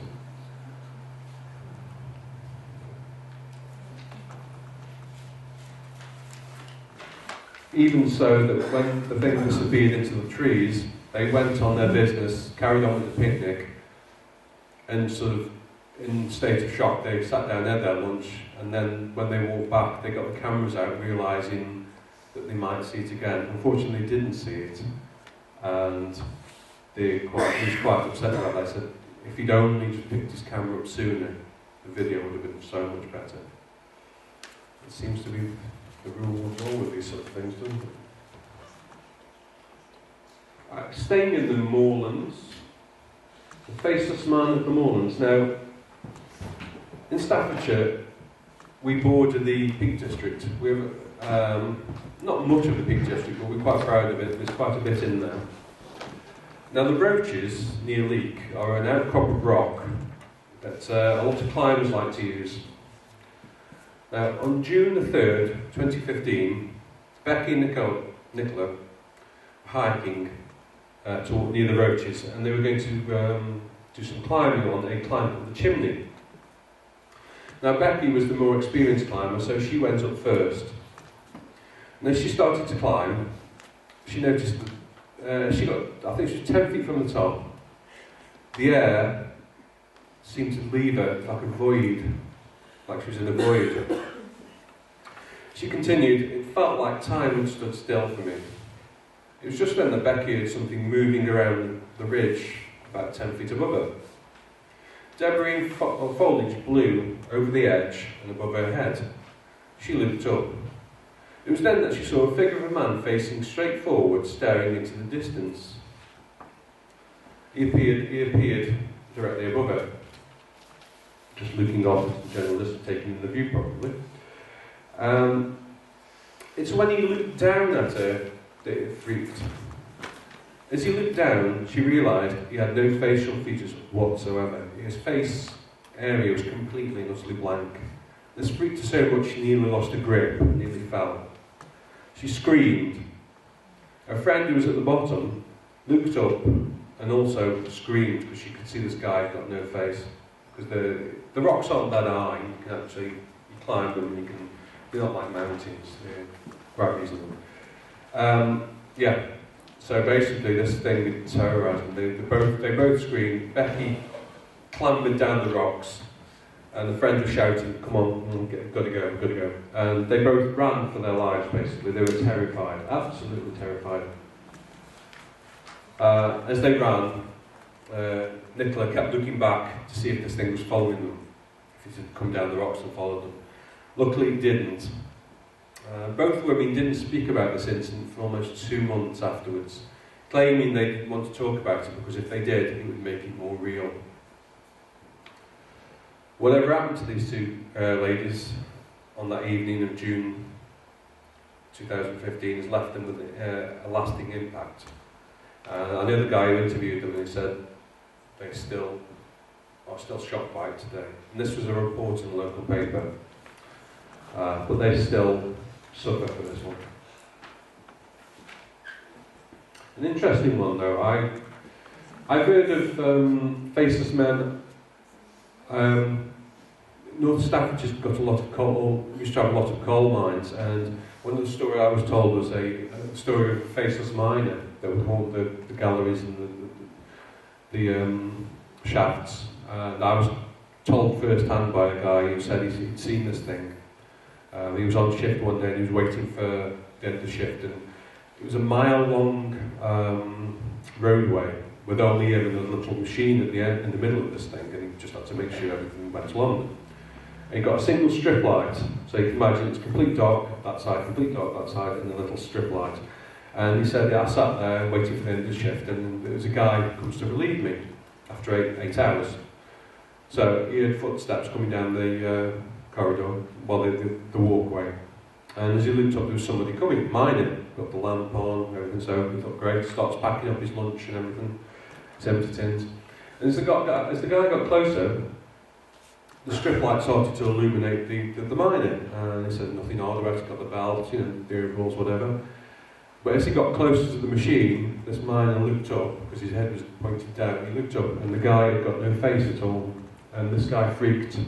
Speaker 1: Even so that when the thing disappeared into the trees, they went on their business, carried on with the picnic, and sort of in a state of shock, they sat down, had their lunch, and then when they walked back, they got the cameras out, realising that they might see it again. Unfortunately, they didn't see it, and he was quite upset about that. They said, if he'd only just picked his camera up sooner, the video would have been so much better. It seems to be the rule of law with these sort of things, doesn't it? Staying in the moorlands, the faceless man of the moorlands. Now, in Staffordshire, we border the Peak District. We have not much of the Peak District, but we're quite proud of it. There's quite a bit in there. Now, the Roaches near Leek are an outcrop of rock that a lot of climbers like to use. Now, on June the 3rd, 2015, Becky and Nicola were hiking near the Roaches, and they were going to do some climbing on a climb up the chimney. Now, Becky was the more experienced climber, so she went up first. And as she started to climb, she noticed that I think she was 10 feet from the top. The air seemed to leave her like a void, like she was in a void. She continued, it felt like time had stood still for me. It was just then that Becky heard something moving around the ridge about 10 feet above her. Debris and foliage blew over the edge and above her head. She looked up. It was then that she saw a figure of a man facing straight forward, staring into the distance. He appeared directly above her. just looking off at the general distance, taking in the view probably. It's when he looked down at her that it freaked. As he looked down, she realised he had no facial features whatsoever. His face area was completely and utterly blank. This freaked her so much she nearly lost her grip and nearly fell. She screamed. Her friend who was at the bottom looked up and also screamed because she could see this guy had got no face. Because the rocks aren't that high, you can actually climb them and they're not like mountains, they're quite reasonable. Yeah, so basically this thing had terrorised them. They both screamed. Becky clambered down the rocks and the friend was shouting, come on, gotta go. And they both ran for their lives basically. They were terrified, absolutely terrified. As they ran, Nicola kept looking back to see if this thing was following them, if it had come down the rocks and followed them. Luckily it didn't. Both women didn't speak about this incident for almost 2 months afterwards, claiming they didn't want to talk about it because if they did, it would make it more real. Whatever happened to these two ladies on that evening of June 2015 has left them with a lasting impact. I know the guy who interviewed them and he said they are still shocked by it today. And this was a report in the local paper, but they still suffer for this one. An interesting one though, I've heard of faceless men. North Staffordshire's got a lot of coal, used to have a lot of coal mines, and one of the stories I was told was a story of a faceless miner that would haunt the galleries and the shafts. And I was told first hand by a guy who said he'd seen this thing. He was on shift one day and he was waiting for the end of the shift, and it was a mile-long roadway with only a little machine at the end, in the middle of this thing, and he just had to make sure everything went to London. And he got a single strip light, so you can imagine it's complete dark that side, complete dark that side, and a little strip light. And he said, yeah, I sat there waiting for the end of the shift, and there was a guy who comes to relieve me after eight hours. So he heard footsteps coming down the corridor, well, the walkway. And as he looked up, there was somebody coming, mining, got the lamp on, everything, so he thought, great, starts packing up his lunch and everything, his empty tins. And as the guy got closer, the strip light started to illuminate the miner. And he said, nothing odd about it, got the belt, the overalls, whatever. But as he got closer to the machine, this miner looked up, because his head was pointed down, he looked up, and the guy had got no face at all. And this guy freaked.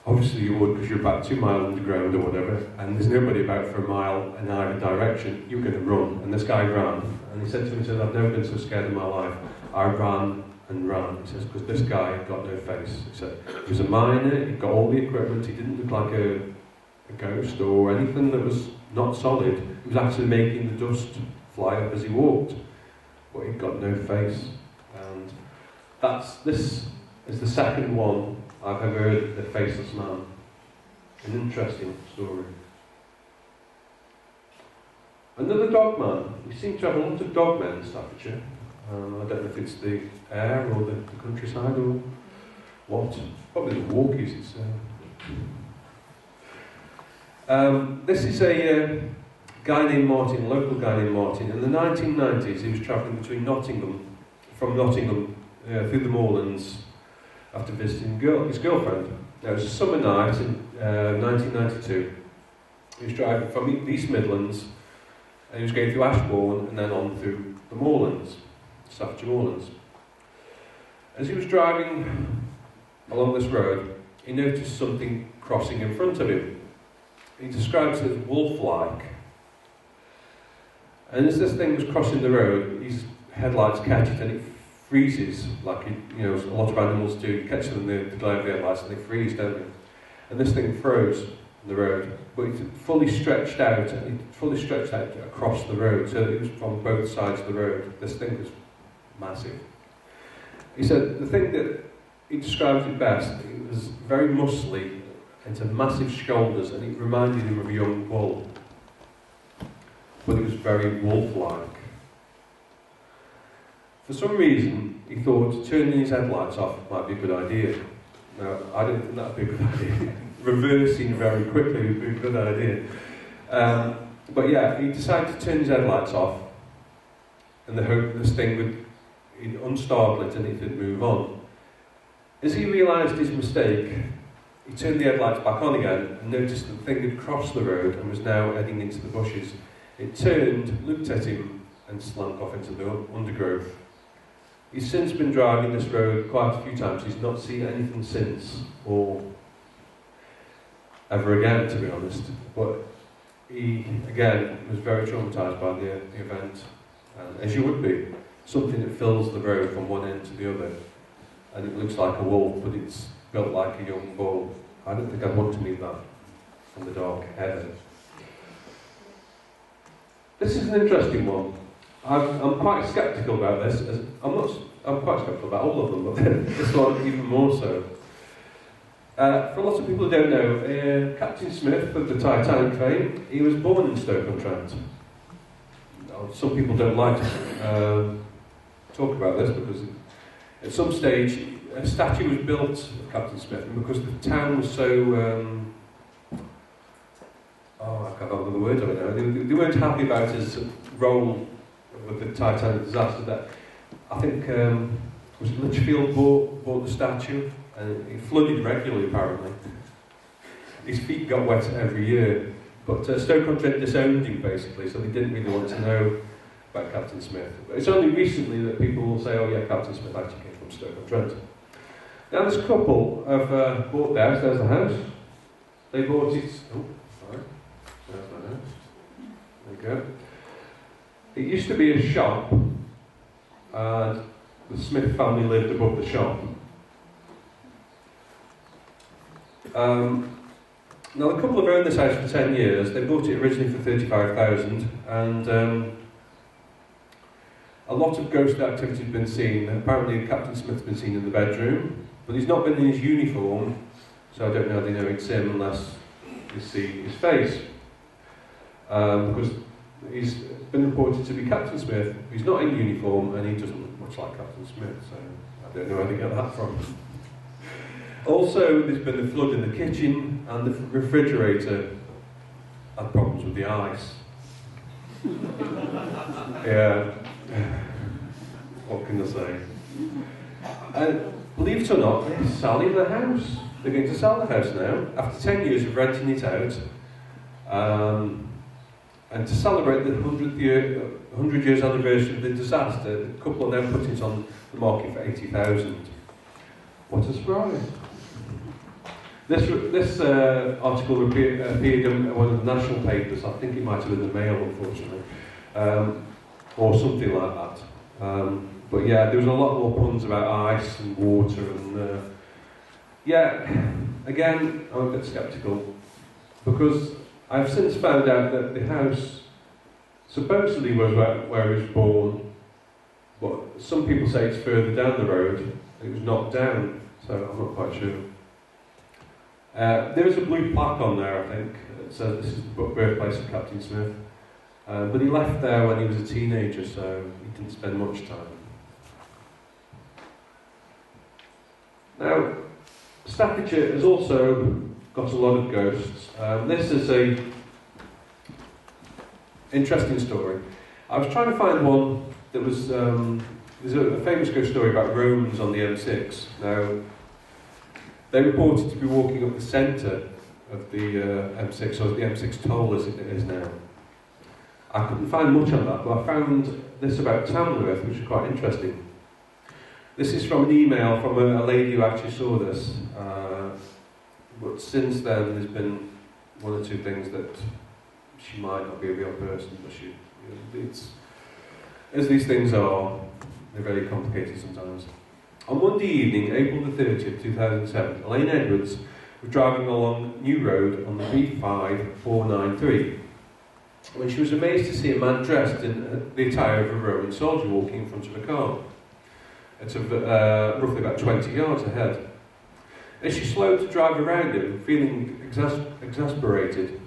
Speaker 1: Obviously you would, because you're about 2 miles underground or whatever, and there's nobody about for a mile in either direction. You're going to run. And this guy ran. And he said to me, I've never been so scared in my life. I ran and ran. He says, because this guy had got no face. He said, he was a miner, he'd got all the equipment, he didn't look like a ghost or anything that was not solid. He was actually making the dust fly up as he walked. But he'd got no face. And this is the second one I've ever heard of the faceless man. An interesting story. Another dog man. We seem to have a lot of dog men in Staffordshire. I don't know if it's the air or the countryside or what. Probably the walkies. This is a guy named Martin, a local guy named Martin. In the 1990s, he was travelling between from Nottingham through the moorlands after visiting his girlfriend. Now, it was a summer night in 1992. He was driving from the East Midlands, and he was going through Ashbourne and then on through the moorlands, Staffordshire moorlands. As he was driving along this road, he noticed something crossing in front of him. He describes it as wolf-like. And as this thing was crossing the road, his headlights catch it and it freezes, like a lot of animals do. You catch them in the glare of the headlights and they freeze, don't they? And this thing froze on the road, but it fully stretched out across the road, so that it was from both sides of the road. This thing was massive. He said the thing that he described it best, it was very muscly, and had massive shoulders, and it reminded him of a young bull. But it was very wolf-like. For some reason, he thought turning his headlights off might be a good idea. Now, I didn't think that would be a good idea. Reversing very quickly would be a good idea. But yeah, he decided to turn his headlights off in the hope that this thing would unstartle it and it would move on. As he realised his mistake, he turned the headlights back on again and noticed that the thing had crossed the road and was now heading into the bushes. It turned, looked at him and slank off into the undergrowth. He's since been driving this road quite a few times. He's not seen anything since, or ever again, to be honest. But he, again, was very traumatised by the event, as you would be. Something that fills the road from one end to the other, and it looks like a wolf, but it's built like a young bull. I don't think I'd want to meet that from the dark, ever. This is an interesting one. I'm quite sceptical about this. I'm quite sceptical about all of them, but this one even more so. For a lot of people who don't know, Captain Smith of the Titanic fame, he was born in Stoke-on-Trent. Some people don't like to talk about this because at some stage a statue was built of Captain Smith, and because the town was so I can't remember the word of it now. They weren't happy about his role with the Titanic disaster. That I think was it Litchfield bought the statue, and it flooded regularly apparently. His feet got wet every year, but Stoke-on-Trent disowned him basically, so they didn't really want to know about Captain Smith. But it's only recently that people will say, "Oh yeah, Captain Smith actually came from Stoke-on-Trent." Now this couple have bought the house. There's the house. They bought it. Oh, sorry. There's the house. There you go. It used to be a shop, and the Smith family lived above the shop. Now the couple have owned this house for 10 years. They bought it originally for $35,000, and a lot of ghost activity has been seen. Apparently Captain Smith's been seen in the bedroom, but he's not been in his uniform, so I don't know how they know it's him unless you see his face. Because he's been reported to be Captain Smith. He's not in uniform and he doesn't look much like Captain Smith, so I don't know where they get that from. Also, there's been a flood in the kitchen, and the refrigerator had problems with the ice. Yeah. What can I say? Believe it or not, they're selling the house. They're going to sell the house now, after 10 years of renting it out. And to celebrate the 100 years anniversary of the disaster, the couple are now putting it on the market for $80,000. What a surprise. This article appeared in one of the national papers. I think it might have been the Mail, unfortunately, or something like that. But yeah, there was a lot more puns about ice and water, and yeah, again, I'm a bit sceptical, because I've since found out that the house supposedly was where he was born, but some people say it's further down the road. It was knocked down, so I'm not quite sure. There is a blue plaque on there, I think, that says this is the birthplace of Captain Smith. But he left there when he was a teenager, so he didn't spend much time. Now, Staffordshire has also got a lot of ghosts. This is a interesting story. I was trying to find one that was, there's a famous ghost story about Romans on the M6. Now, they reported to be walking up the centre of the M6, or the M6 toll as it is now. I couldn't find much on that, but I found this about Tamworth, which is quite interesting. This is from an email from a lady who actually saw this, but since then there's been one or two things that she might not be a real person, but she, it's, as these things are, they're very complicated sometimes. On Monday evening, April the 30th, 2007, Elaine Edwards was driving along New Road on the B5493 when she was amazed to see a man dressed in the attire of a Roman soldier walking in front of a car. It's roughly about 20 yards ahead. As she slowed to drive around him, feeling exasperated,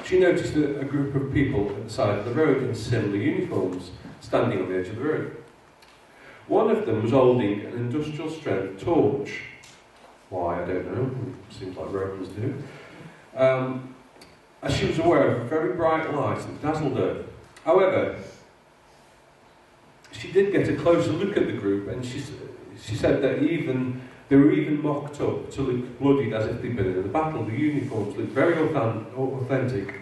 Speaker 1: she noticed a group of people at the side of the road in similar uniforms, standing on the edge of the road. One of them was holding an industrial-strength torch. Why, I don't know. It seems like Romans do. As she was aware of a very bright light that dazzled her. However, she did get a closer look at the group, and she said that they were even mocked up to look bloodied as if they'd been in a battle. The uniforms looked very authentic.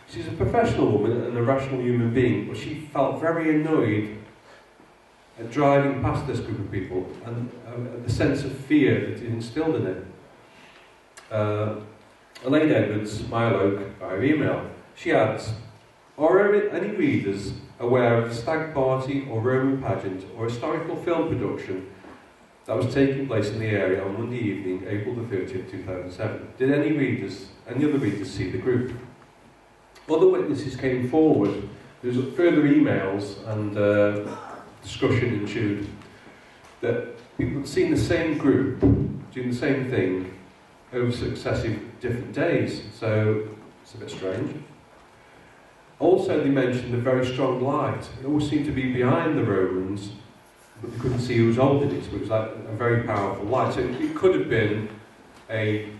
Speaker 1: She's a professional woman and a rational human being, but she felt very annoyed at driving past this group of people and the sense of fear that it instilled in it. Elaine Edwards, Milo, via email, she adds, "Are any readers aware of a stag party or Roman pageant or historical film production that was taking place in the area on Monday evening, April the 30th, 2007? Did any other readers see the group?" Other witnesses came forward. There was further emails and discussion ensued that people had seen the same group doing the same thing over successive different days, so it's a bit strange. Also, they mentioned a very strong light. It always seemed to be behind the Romans, but they couldn't see who was holding it, so it was like a very powerful light. So it could have been a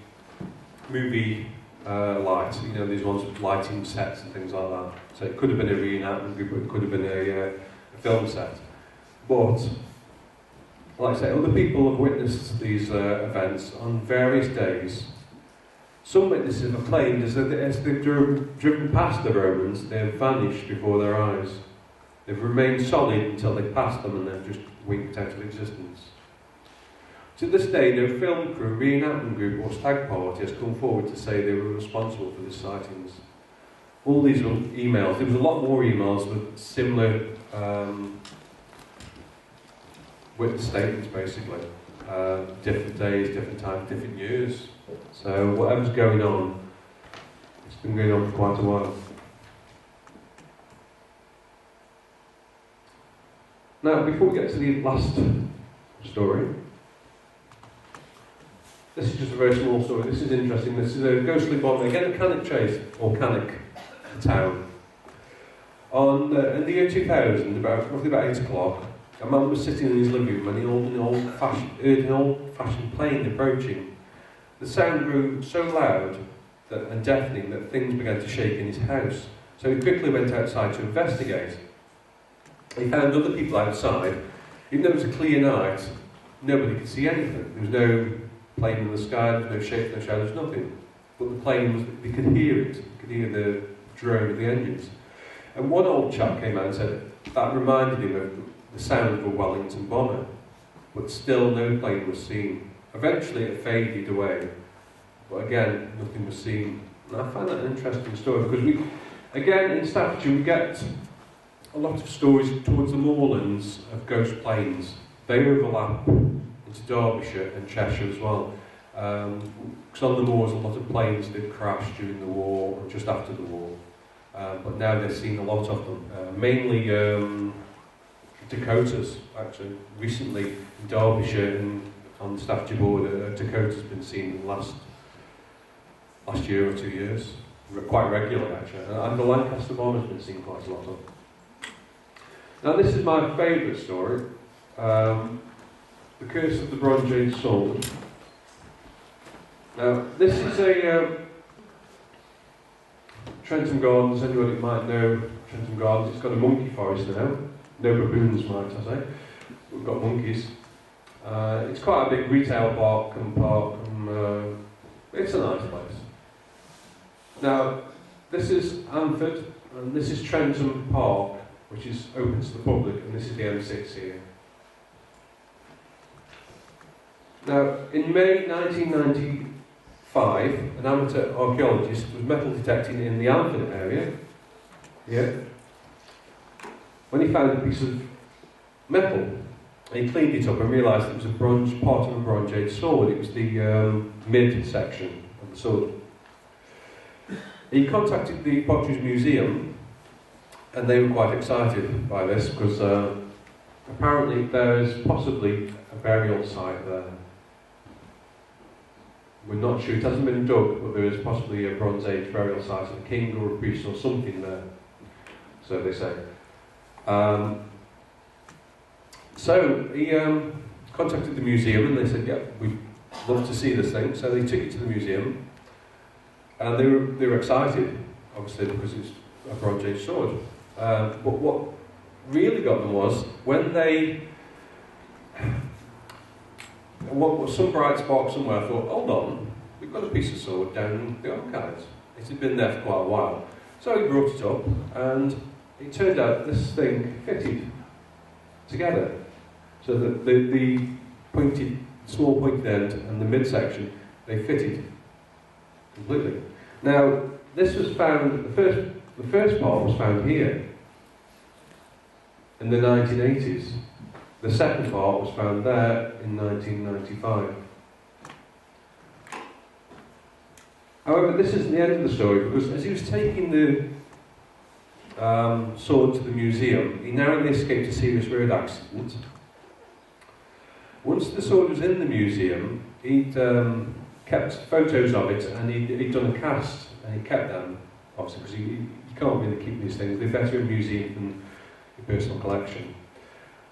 Speaker 1: movie light, you know, these ones with lighting sets and things like that. So it could have been a reenactment group, but it could have been a film set. But, like I say, other people have witnessed these events on various days. Some witnesses have claimed as they've driven past the Romans, they have vanished before their eyes. They've remained solid until they passed them and then just winked out of existence. To this day, no film crew, reenactment group or stag party has come forward to say they were responsible for these sightings. All these were emails. There was a lot more emails with similar witness statements, basically. Different days, different times, different years. So whatever's going on, it's been going on for quite a while. Now, before we get to the last story, this is just a very small story. This is interesting. This is a ghostly bombing, again a Cannock chase, or Cannock town. In the year 2000, roughly about 8 o'clock, a man was sitting in his living room and he heard an old-fashioned plane approaching. The sound grew so loud and deafening that things began to shake in his house. So he quickly went outside to investigate. He found other people outside. Even though it was a clear night, nobody could see anything. There was no plane in the sky, there was no shape, no shadows, nothing. But the plane was, they could hear it. They could hear the drone of the engines. And one old chap came out and said that reminded him of the sound of a Wellington bomber. But still no plane was seen. Eventually it faded away. But again, nothing was seen. And I find that an interesting story because again in Staffordshire we get a lot of stories towards the moorlands of ghost planes. They overlap into Derbyshire and Cheshire as well. Because on the moors a lot of planes did crash during the war or just after the war. But now they're seeing a lot of them. Mainly Dakotas, actually. Recently in Derbyshire and on the Staffordshire border, Dakota's been seen in the last year or 2 years. Quite regularly, actually. And the Lancaster bomber's been seen quite a lot of. Now this is my favourite story. The Curse of the Bronze-Age Sword. Now, this is a Trentham Gardens, anybody might know Trentham Gardens, it's got a monkey forest now. No baboons, might I say. We've got monkeys. It's quite a big retail park and it's a nice place. Now, this is Anford, and this is Trentham Park, which is open to the public, and this is the M6 here. Now, in May 1995, an amateur archaeologist was metal detecting in the Anford area, here, when he found a piece of metal. He cleaned it up and realised it was part of a Bronze Age sword. It was the mid section of the sword. He contacted the Potteries Museum, and they were quite excited by this because apparently there is possibly a burial site there. We're not sure, it hasn't been dug, but there is possibly a Bronze Age burial site of a king or a priest or something there, so they say. So he contacted the museum and they said, yeah, we've loved to see this thing, so they took it to the museum, and they were excited, obviously, because it's a bronze-age sword. But what really got them was when they, some bright spark somewhere thought, hold on, we've got a piece of sword down in the archives. It had been there for quite a while. So he brought it up, and it turned out this thing fitted together. So that the small pointed end and the midsection, they fitted completely. Now, this was found, the first part was found here in the 1980s. The second part was found there in 1995. However, this isn't the end of the story, because as he was taking the sword to the museum, he narrowly escaped a serious road accident. Once the sword was in the museum, he'd kept photos of it, and he'd done a cast, and he kept them, obviously, because you can't really keep these things. They're better in a museum than your personal collection.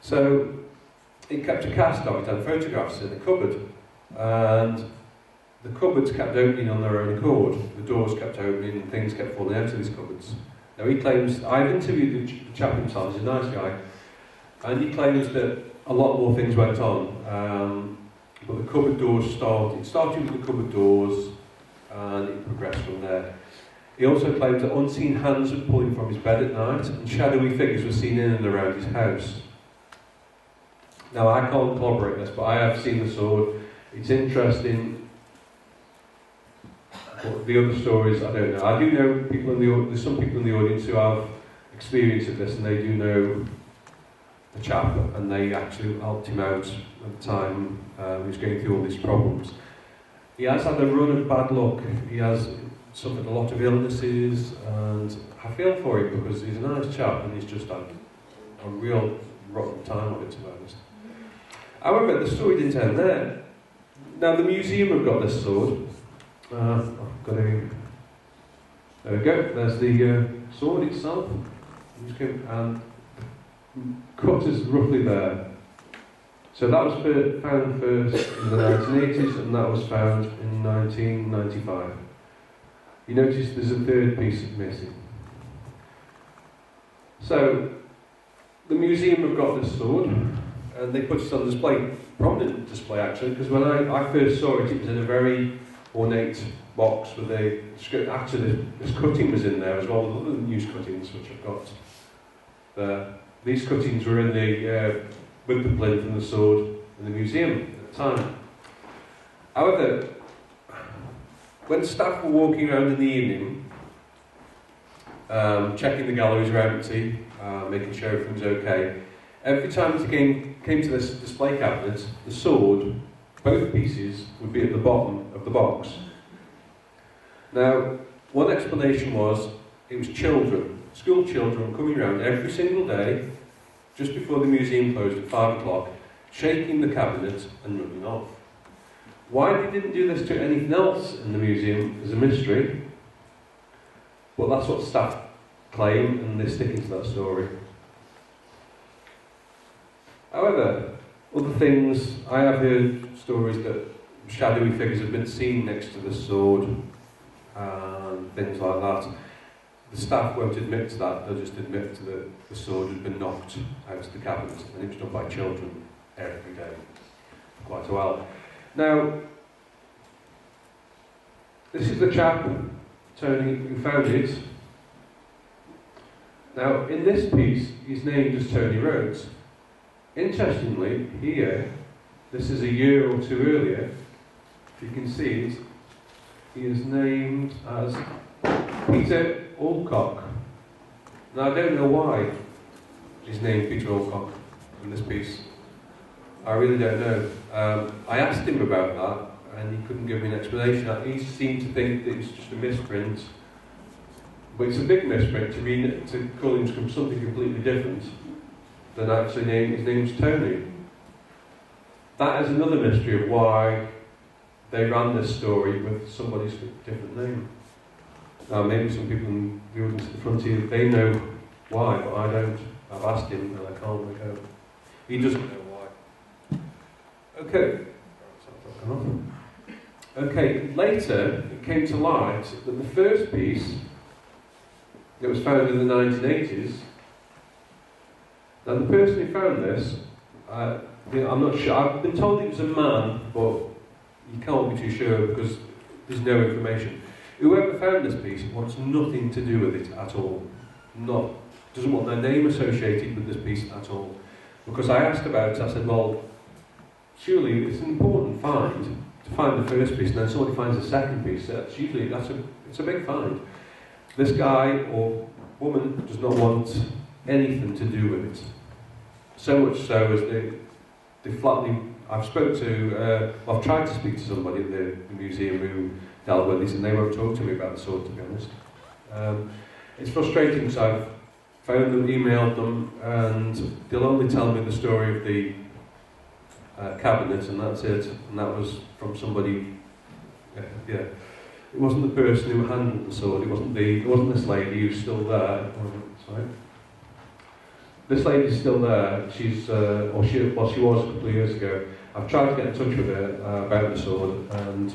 Speaker 1: So he kept a cast of it and photographs in the cupboard, and the cupboards kept opening on their own accord. The doors kept opening and things kept falling out of these cupboards. Now he claims, I've interviewed the chap himself, he's a nice guy, and he claims that a lot more things went on, but the cupboard doors it started with the cupboard doors, and it progressed from there. He also claims that unseen hands were pulling from his bed at night, and shadowy figures were seen in and around his house. Now I can't corroborate this, but I have seen the sword. It's interesting. But the other stories, I don't know. I do know people in the there's some people in the audience who have experience of this, and they do know the chap, and they actually helped him out at the time he was going through all these problems. He has had a run of bad luck. He has suffered a lot of illnesses, and I feel for him because he's a nice chap, and he's just had a real rotten time of it, to be honest. However, the story didn't end there. Now, the museum have got this sword. I've got to, there we go, there's the sword itself, and cut is roughly there. So that was found first in the 1980s, and that was found in 1995. You notice there's a third piece missing. So, the museum have got this sword, and they put it on display, prominent display actually, because when I first saw it, it was in a very ornate box with a script. Actually, this cutting was in there as well as other news cuttings which I've got there. These cuttings were in the with the plinth and the sword in the museum at the time. However, when staff were walking around in the evening, checking the galleries were empty, making sure everything's okay, every time they came to this display cabinet, the sword, both pieces, would be at the bottom of the box. Now, one explanation was it was children, school children, coming around every single day, just before the museum closed at 5 o'clock, shaking the cabinet and running off. Why they didn't do this to anything else in the museum is a mystery, but that's what staff claim, and they're sticking to that story. However, other things, I have heard stories that shadowy figures have been seen next to the sword and things like that. The staff won't admit to that, they'll just admit to that the sword had been knocked out of the cabinet, and it was done by children every day for quite a while. Now, this is the chap, Tony, who found it. Now, in this piece, he's named as Tony Rhodes. Interestingly, here, this is a year or two earlier, if you can see it, he is named as Peter Alcock. Now, I don't know why he's named Peter Alcock in this piece. I really don't know. I asked him about that, and he couldn't give me an explanation. He seemed to think that it's just a misprint. But it's a big misprint to call him something completely different than actually his name's Tony. That is another mystery of why they ran this story with somebody's different name. Now, maybe some people in the audience at the front here, they know why, but I don't. I've asked him, and I can't work out. He doesn't know why. Okay. Okay, later it came to light that the first piece that was found in the 1980s, now the person who found this, I'm not sure, I've been told it was a man, but you can't be too sure because there's no information. Whoever found this piece wants nothing to do with it at all. Doesn't want their name associated with this piece at all. Because I asked about it, I said, well, surely it's an important find to find the first piece, and then somebody finds the second piece. It's a big find. This guy or woman does not want anything to do with it. So much so as they flatly. I've tried to speak to somebody at the museum who dealt with this, and they won't talk to me about the sword, to be honest. It's frustrating because I've phoned them, emailed them, and they'll only tell me the story of the cabinet, and that's it. And that was from somebody. Yeah, it wasn't the person who handled the sword. It wasn't this lady who's still there. Sorry. This lady's still there. She was a couple of years ago. I've tried to get in touch with her about the sword, and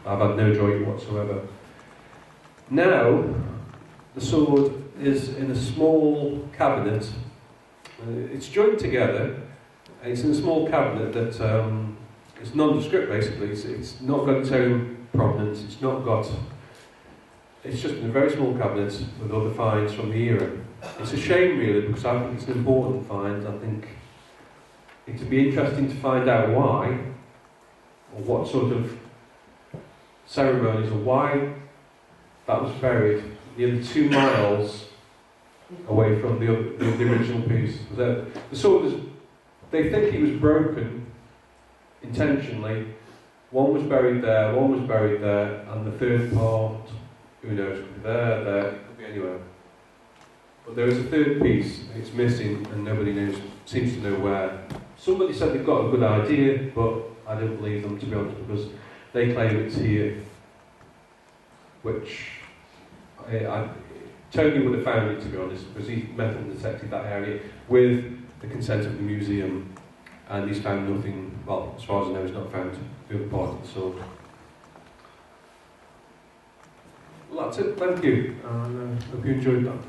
Speaker 1: I've had no joy whatsoever. Now, the sword is in a small cabinet. It's joined together. It's in a small cabinet that it's nondescript, basically. It's not got its own provenance. It's just in a very small cabinet with other finds from the era. It's a shame, really, because I think it's an important find. I think it'd be interesting to find out why, or what sort of ceremonies, or why that was buried nearly 2 miles away from the original piece. The sword is, they think it was broken intentionally. One was buried there, and the third part, who knows, could be there, it could be anywhere. But there is a third piece, and it's missing, and nobody seems to know where. Somebody said they've got a good idea, but I don't believe them, to be honest, because they claim it's here, which Tony would have found it, to be honest, because he metal detected that area with the consent of the museum, and he's found nothing. Well, as far as I know, he's not found the other part of the sword. Well, that's it. Thank you. Hope you enjoyed that.